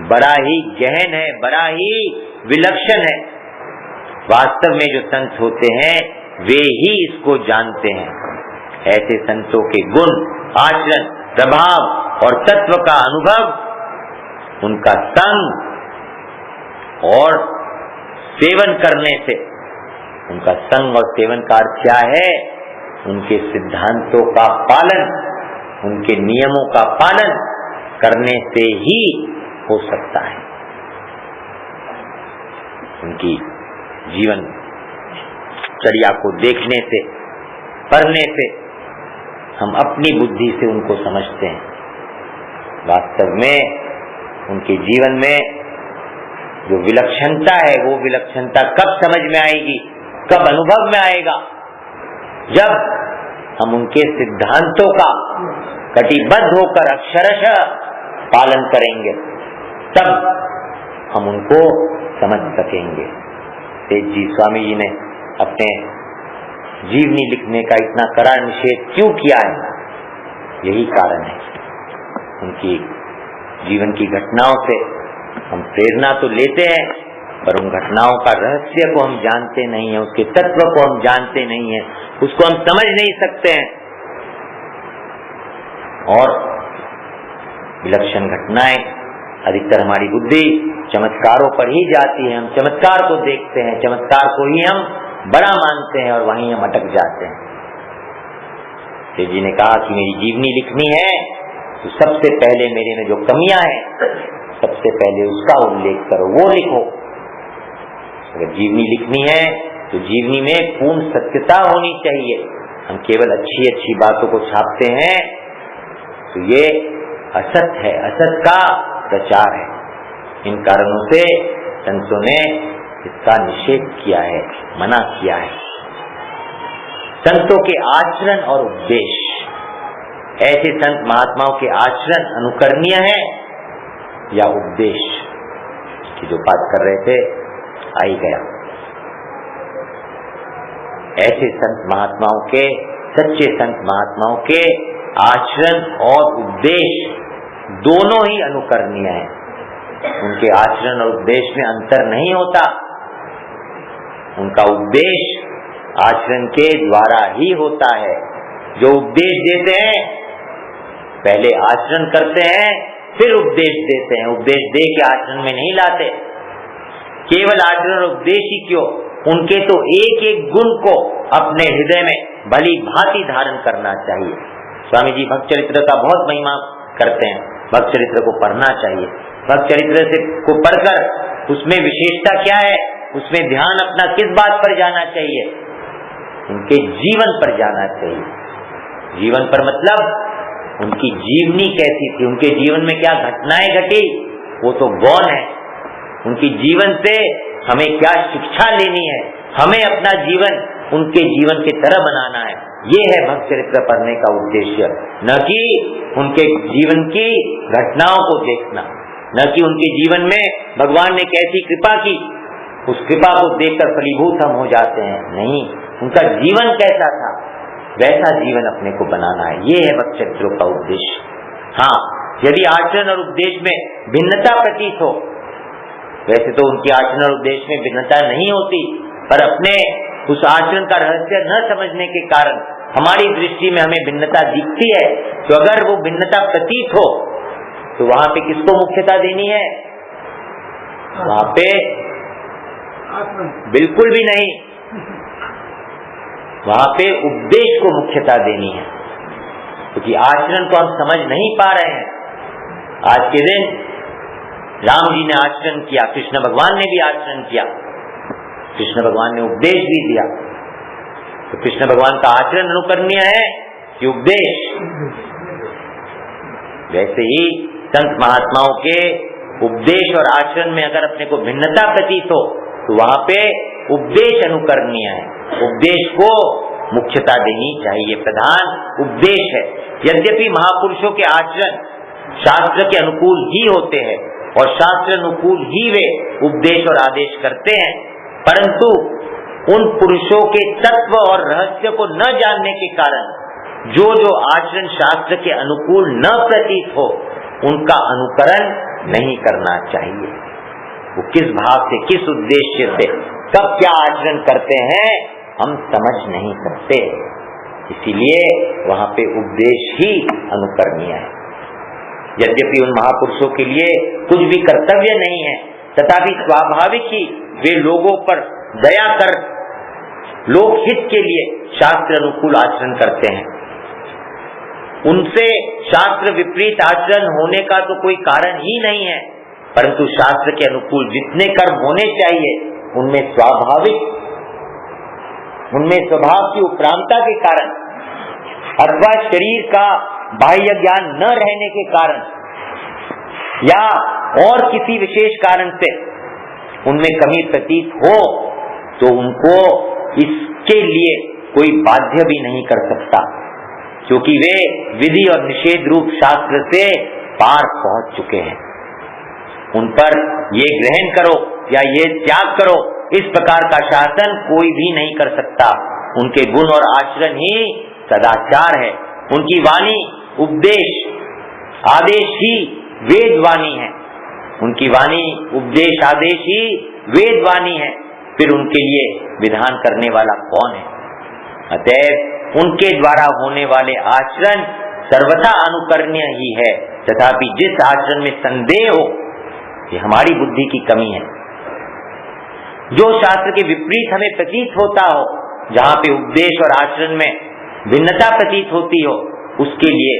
बड़ा ही गहन है, बड़ा ही विलक्षण है। वास्तव में जो संत होते हैं वे ही इसको जानते हैं। ऐसे संतों के गुण, आचरण, प्रभाव और तत्व का अनुभव, उनका संग और सेवन करने से, उनका संग और सेवन का अर्थ क्या है? उनके सिद्धांतों का पालन, उनके नियमों का पालन करने से ही हो सकता है। उनकी जीवन चर्या को देखने से, पढ़ने से हम अपनी बुद्धि से उनको समझते हैं। वास्तव में उनके जीवन में जो विलक्षणता है वो विलक्षणता कब समझ में आएगी, कब अनुभव में आएगा? जब हम उनके सिद्धांतों का कटिबद्ध होकर अक्षरशः पालन करेंगे, तब हम उनको समझ सकेंगे। तेज जी स्वामी जी ने अपने जीवनी लिखने का इतना कड़ा निषेध क्यों किया है? यही कारण है। उनकी जीवन की घटनाओं से हम प्रेरणा तो लेते हैं, पर उन घटनाओं का रहस्य को हम जानते नहीं है, उसके तत्व को हम जानते नहीं है, उसको हम समझ नहीं सकते हैं। और विलक्षण घटनाएं अधिकतर हमारी बुद्धि चमत्कारों पर ही जाती है। हम चमत्कार को देखते हैं, चमत्कार को ही हम बड़ा मानते हैं और वहीं हम अटक जाते हैं। शिव जी ने कहा कि मेरी जीवनी लिखनी है तो सबसे पहले मेरे में जो कमियां हैं सबसे पहले उसका उल्लेख करो, वो लिखो। अगर जीवनी लिखनी है तो जीवनी में पूर्ण सत्यता होनी चाहिए। हम केवल अच्छी अच्छी बातों को छापते हैं तो ये असत है, असत का प्रचार है। इन कारणों से संतों ने इसका निषेध किया है, मना किया है। संतों के आचरण और उपदेश, ऐसे संत महात्माओं के आचरण अनुकरणीय है या उपदेश की जो बात कर रहे थे आ ही गया। ऐसे संत महात्माओं के, सच्चे संत महात्माओं के आचरण और उपदेश दोनों ही अनुकरणीय है। उनके आचरण और उपदेश में अंतर नहीं होता। उनका उपदेश आचरण के द्वारा ही होता है। जो उपदेश देते हैं पहले आचरण करते हैं फिर उपदेश देते हैं। उपदेश दे के आचरण में नहीं लाते। केवल आचरण और उपदेश ही क्यों, उनके तो एक एक गुण को अपने हृदय में भली भांति धारण करना चाहिए। स्वामी जी भक्त चरित्र का बहुत महिमा करते हैं। भक्त चरित्र को पढ़ना चाहिए। भक्त चरित्र से को पढ़कर उसमें विशेषता क्या है, उसमें ध्यान अपना किस बात पर जाना चाहिए, उनके जीवन पर जाना चाहिए। जीवन पर मतलब उनकी जीवनी कैसी थी, उनके जीवन में क्या घटनाएं घटी, वो तो गौण है। उनकी जीवन से हमें क्या शिक्षा लेनी है, हमें अपना जीवन उनके जीवन की तरह बनाना है। ये है भक्त चरित्र पढ़ने का उद्देश्य, न कि उनके जीवन की घटनाओं को देखना, न कि उनके जीवन में भगवान ने कैसी कृपा की, उस कृपा को देखकर फलीभूत हम हो जाते हैं। नहीं, उनका जीवन कैसा था वैसा जीवन अपने को बनाना है। ये है भक्त चरित्रों का उद्देश्य। हाँ, यदि आचरण और उपदेश में भिन्नता प्रतीत हो, वैसे तो उनके आचरण और उपदेश में भिन्नता नहीं होती, पर अपने उस आचरण का रहस्य न समझने के कारण हमारी दृष्टि में हमें भिन्नता दिखती है। तो अगर वो भिन्नता प्रतीत हो तो वहां पे किसको मुख्यता देनी है? वहां पे बिल्कुल भी नहीं, वहां पे उपदेश को मुख्यता देनी है, क्योंकि आचरण को हम समझ नहीं पा रहे हैं। आज के दिन राम जी ने आचरण किया, कृष्ण भगवान ने भी आचरण किया, कृष्ण भगवान ने उपदेश भी दिया। तो कृष्ण भगवान का आचरण अनुकरणीय है कि उपदेश? वैसे ही संत महात्माओं के उपदेश और आचरण में अगर अपने को भिन्नता प्रतीत हो तो वहां पे उपदेश अनुकरणीय है, उपदेश को मुख्यता देनी चाहिए। प्रधान उपदेश है। यद्यपि महापुरुषों के आचरण शास्त्र के अनुकूल ही होते हैं और शास्त्र अनुकूल ही वे उपदेश और आदेश करते हैं, परंतु उन पुरुषों के तत्व और रहस्य को न जानने के कारण जो जो आचरण शास्त्र के अनुकूल न प्रतीत हो उनका अनुकरण नहीं करना चाहिए। वो किस भाव से, किस उद्देश्य से, कब क्या आचरण करते हैं हम समझ नहीं सकते। इसीलिए वहां पे उपदेश ही अनुकरणीय है। यद्यपि उन महापुरुषों के लिए कुछ भी कर्तव्य नहीं है, तथापि स्वाभाविक ही वे लोगों पर दया कर लोकहित के लिए शास्त्र अनुकूल आचरण करते हैं। उनसे शास्त्र विपरीत आचरण होने का तो कोई कारण ही नहीं है, परंतु शास्त्र के अनुकूल जितने कर्म होने चाहिए उनमें स्वाभाविक, उनमें स्वभाव की उपरामता के कारण अथवा शरीर का बाह्य ज्ञान न रहने के कारण या और किसी विशेष कारण से उनमें कमी प्रतीत हो तो उनको इसके लिए कोई बाध्य भी नहीं कर सकता, क्योंकि वे विधि और निषेध रूप शास्त्र से पार पहुंच चुके हैं। उन पर ये ग्रहण करो या ये त्याग करो इस प्रकार का शासन कोई भी नहीं कर सकता। उनके गुण और आचरण ही सदाचार है। उनकी वाणी, उपदेश, आदेश ही वेद वाणी है। उनकी वाणी, उपदेश, आदेश ही वेद वाणी है। फिर उनके लिए विधान करने वाला कौन है? अतएव उनके द्वारा होने वाले आचरण सर्वथा अनुकरणीय ही है। तथापि जिस आचरण में संदेह हो, ये हमारी बुद्धि की कमी है, जो शास्त्र के विपरीत हमें प्रतीत होता हो, जहां पे उपदेश और आचरण में भिन्नता प्रतीत होती हो, उसके लिए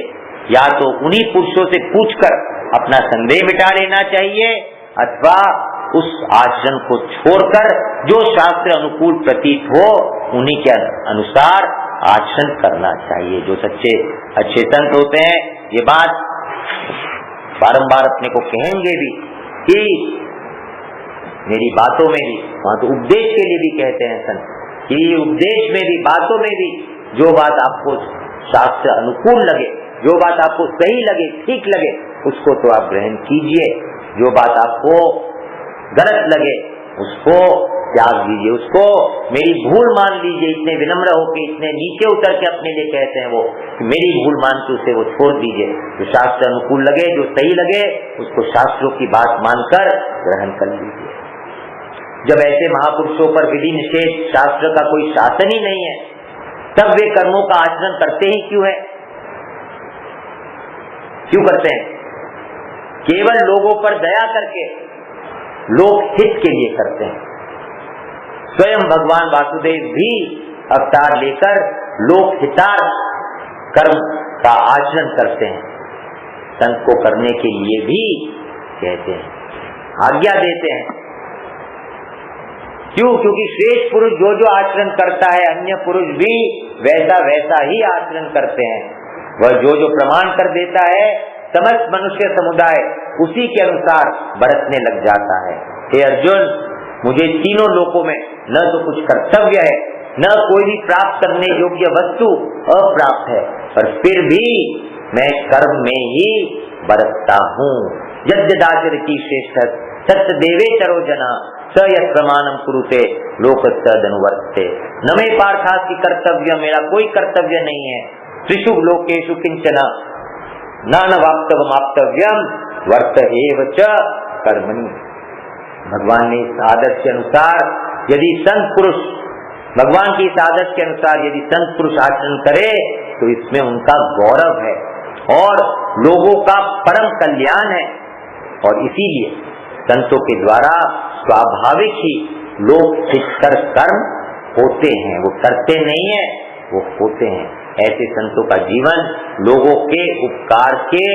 या तो उन्हीं पुरुषों से पूछकर अपना संदेह मिटा लेना चाहिए, अथवा उस आचरण को छोड़कर जो शास्त्र अनुकूल प्रतीत हो उन्हीं के अनुसार आचरण करना चाहिए। जो सच्चे अच्छे संत होते हैं ये बात बारंबार अपने को कहेंगे भी कि मेरी बातों में भी, वहां तो उपदेश के लिए भी कहते हैं संत कि उपदेश में भी, बातों में भी जो बात आपको शास्त्र अनुकूल लगे, जो बात आपको सही लगे, ठीक लगे, उसको तो आप ग्रहण कीजिए। जो बात आपको गलत लगे उसको त्याग दीजिए, उसको मेरी भूल मान लीजिए। इतने विनम्र होके, इतने नीचे उतर के अपने लिए कहते हैं वो कि मेरी भूल मान के उसे वो छोड़ दीजिए। जो शास्त्र अनुकूल लगे, जो सही लगे, उसको शास्त्रों की बात मानकर ग्रहण कर लीजिए। जब ऐसे महापुरुषों पर विधि निषेध शास्त्र का कोई शासन ही नहीं है, तब वे कर्मों का आचरण करते ही क्यों है? क्यों करते हैं? केवल लोगों पर दया करके, लोक हित के लिए करते हैं। स्वयं भगवान वासुदेव भी अवतार लेकर लोक हितार्थ कर्म का आचरण करते हैं। संत को करने के लिए भी कहते हैं, आज्ञा देते हैं। क्यों? क्योंकि श्रेष्ठ पुरुष जो जो आचरण करता है, अन्य पुरुष भी वैसा वैसा ही आचरण करते हैं। वह जो जो प्रमाण कर देता है, समस्त मनुष्य समुदाय उसी के अनुसार बरतने लग जाता है। हे अर्जुन, मुझे तीनों लोकों में न तो कुछ कर्तव्य है, न कोई भी प्राप्त करने योग्य वस्तु अप्राप्त है, पर फिर भी मैं कर्म में ही बरतता हूँ। यद्यदाचरति श्रेष्ठ सत्य देवे चरो जना स यत् प्रमाणम कुरुते लोकस्तदनुवर्तते। न मे पार्थास्ति कर्तव्य, मेरा कोई कर्तव्य नहीं है। त्रिषु लोकेषु किंचन नानवाप्तव्यम वर्त एव च कर्मणि। भगवान ने इस आदर्श के अनुसार यदि संत पुरुष, भगवान की इस आदर्श के अनुसार यदि संत पुरुष आचरण करे तो इसमें उनका गौरव है और लोगों का परम कल्याण है। और इसीलिए संतों के द्वारा स्वाभाविक ही लोग हितकर कर्म होते हैं। वो करते नहीं है, वो होते हैं। ऐसे संतों का जीवन लोगों के उपकार के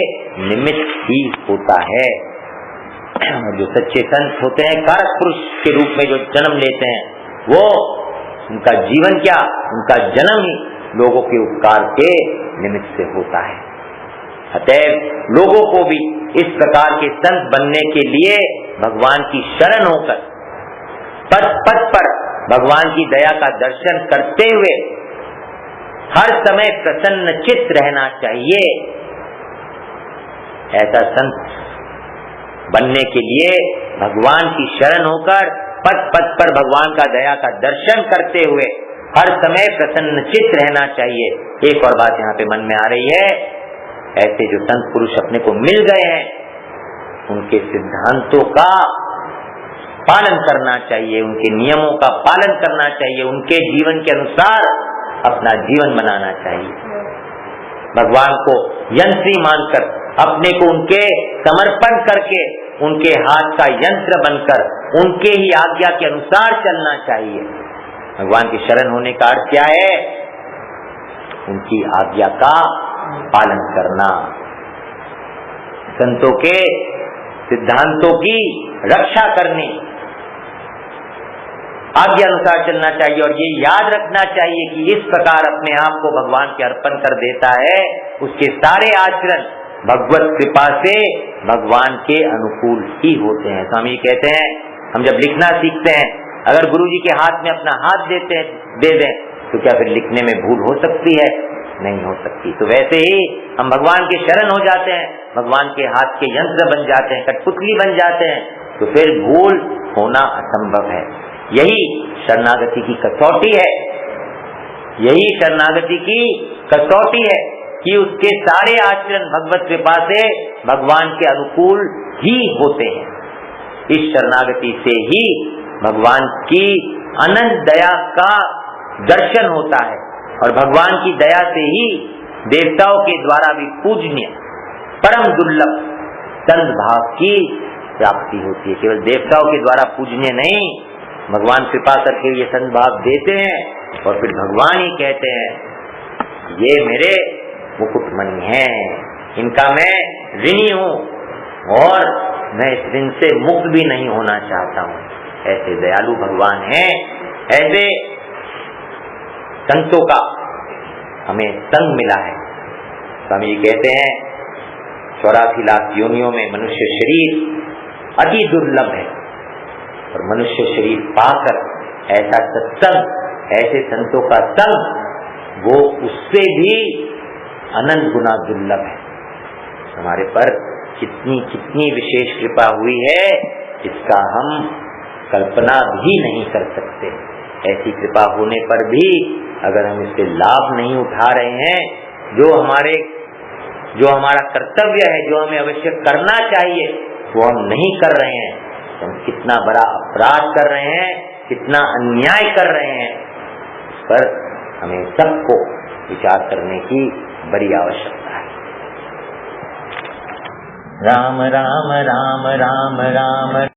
निमित्त ही होता है। जो सच्चे संत होते हैं, कारक पुरुष के रूप में जो जन्म लेते हैं, वो उनका जीवन क्या, उनका जन्म ही लोगों के उपकार के निमित्त से होता है। अतएव लोगों को भी इस प्रकार के संत बनने के लिए भगवान की शरण होकर पद पद पर भगवान की दया का दर्शन करते हुए हर समय प्रसन्न चित्त रहना चाहिए। ऐसा संत बनने के लिए भगवान की शरण होकर पद पद पर भगवान का दया का दर्शन करते हुए हर समय प्रसन्न चित्त रहना चाहिए। एक और बात यहाँ पे मन में आ रही है, ऐसे जो संत पुरुष अपने को मिल गए हैं, उनके सिद्धांतों का पालन करना चाहिए, उनके नियमों का पालन करना चाहिए, उनके जीवन के अनुसार अपना जीवन बनाना चाहिए। भगवान को यंत्री मानकर अपने को उनके समर्पण करके उनके हाथ का यंत्र बनकर उनके ही आज्ञा के अनुसार चलना चाहिए। भगवान की शरण होने का अर्थ क्या है? उनकी आज्ञा का पालन करना, संतों के सिद्धांतों की रक्षा करनी, आज्ञा अनुसार चलना चाहिए। और ये याद रखना चाहिए कि इस प्रकार अपने आप को भगवान के अर्पण कर देता है, उसके सारे आचरण भगवत कृपा से भगवान के अनुकूल ही होते हैं। स्वामी कहते हैं, हम जब लिखना सीखते हैं, अगर गुरु जी के हाथ में अपना हाथ दे दें तो क्या फिर लिखने में भूल हो सकती है? नहीं हो सकती। तो वैसे ही हम भगवान के शरण हो जाते हैं, भगवान के हाथ के यंत्र बन जाते हैं, कठपुतली बन जाते हैं, तो फिर भूल होना असंभव है। यही शरणागति की कसौटी है। यही शरणागति की कसौटी है कि उसके सारे आचरण भगवत कृपा से भगवान के अनुकूल ही होते हैं। इस शरणागति से ही भगवान की अनंत दया का दर्शन होता है और भगवान की दया से ही देवताओं के द्वारा भी पूजनीय परम दुर्लभ संत भाव की प्राप्ति होती है। केवल देवताओं के द्वारा पूजनीय नहीं, भगवान कृपा करके ये संत भाव देते हैं और फिर भगवान ही कहते हैं ये मेरे मुकुटमणि हैं, इनका मैं ऋणी हूँ और मैं इस ऋण से मुक्त भी नहीं होना चाहता हूँ। ऐसे दयालु भगवान हैं। ऐसे संतों का हमें संग मिला है। स्वामी जी कहते हैं 84 लाख योनियों में मनुष्य शरीर अति दुर्लभ है और मनुष्य शरीर पाकर ऐसा सत्संग, ऐसे संतों का संग, वो उससे भी अनंत गुना दुर्लभ है। हमारे पर कितनी कितनी विशेष कृपा हुई है जिसका हम कल्पना भी नहीं कर सकते। ऐसी कृपा होने पर भी अगर हम इससे लाभ नहीं उठा रहे हैं, जो हमारा कर्तव्य है, जो हमें अवश्य करना चाहिए, वो हम नहीं कर रहे हैं, तो हम कितना बड़ा अपराध कर रहे हैं, कितना अन्याय कर रहे हैं। इस पर हमें सबको विचार करने की बड़ी आवश्यकता है। राम राम राम राम राम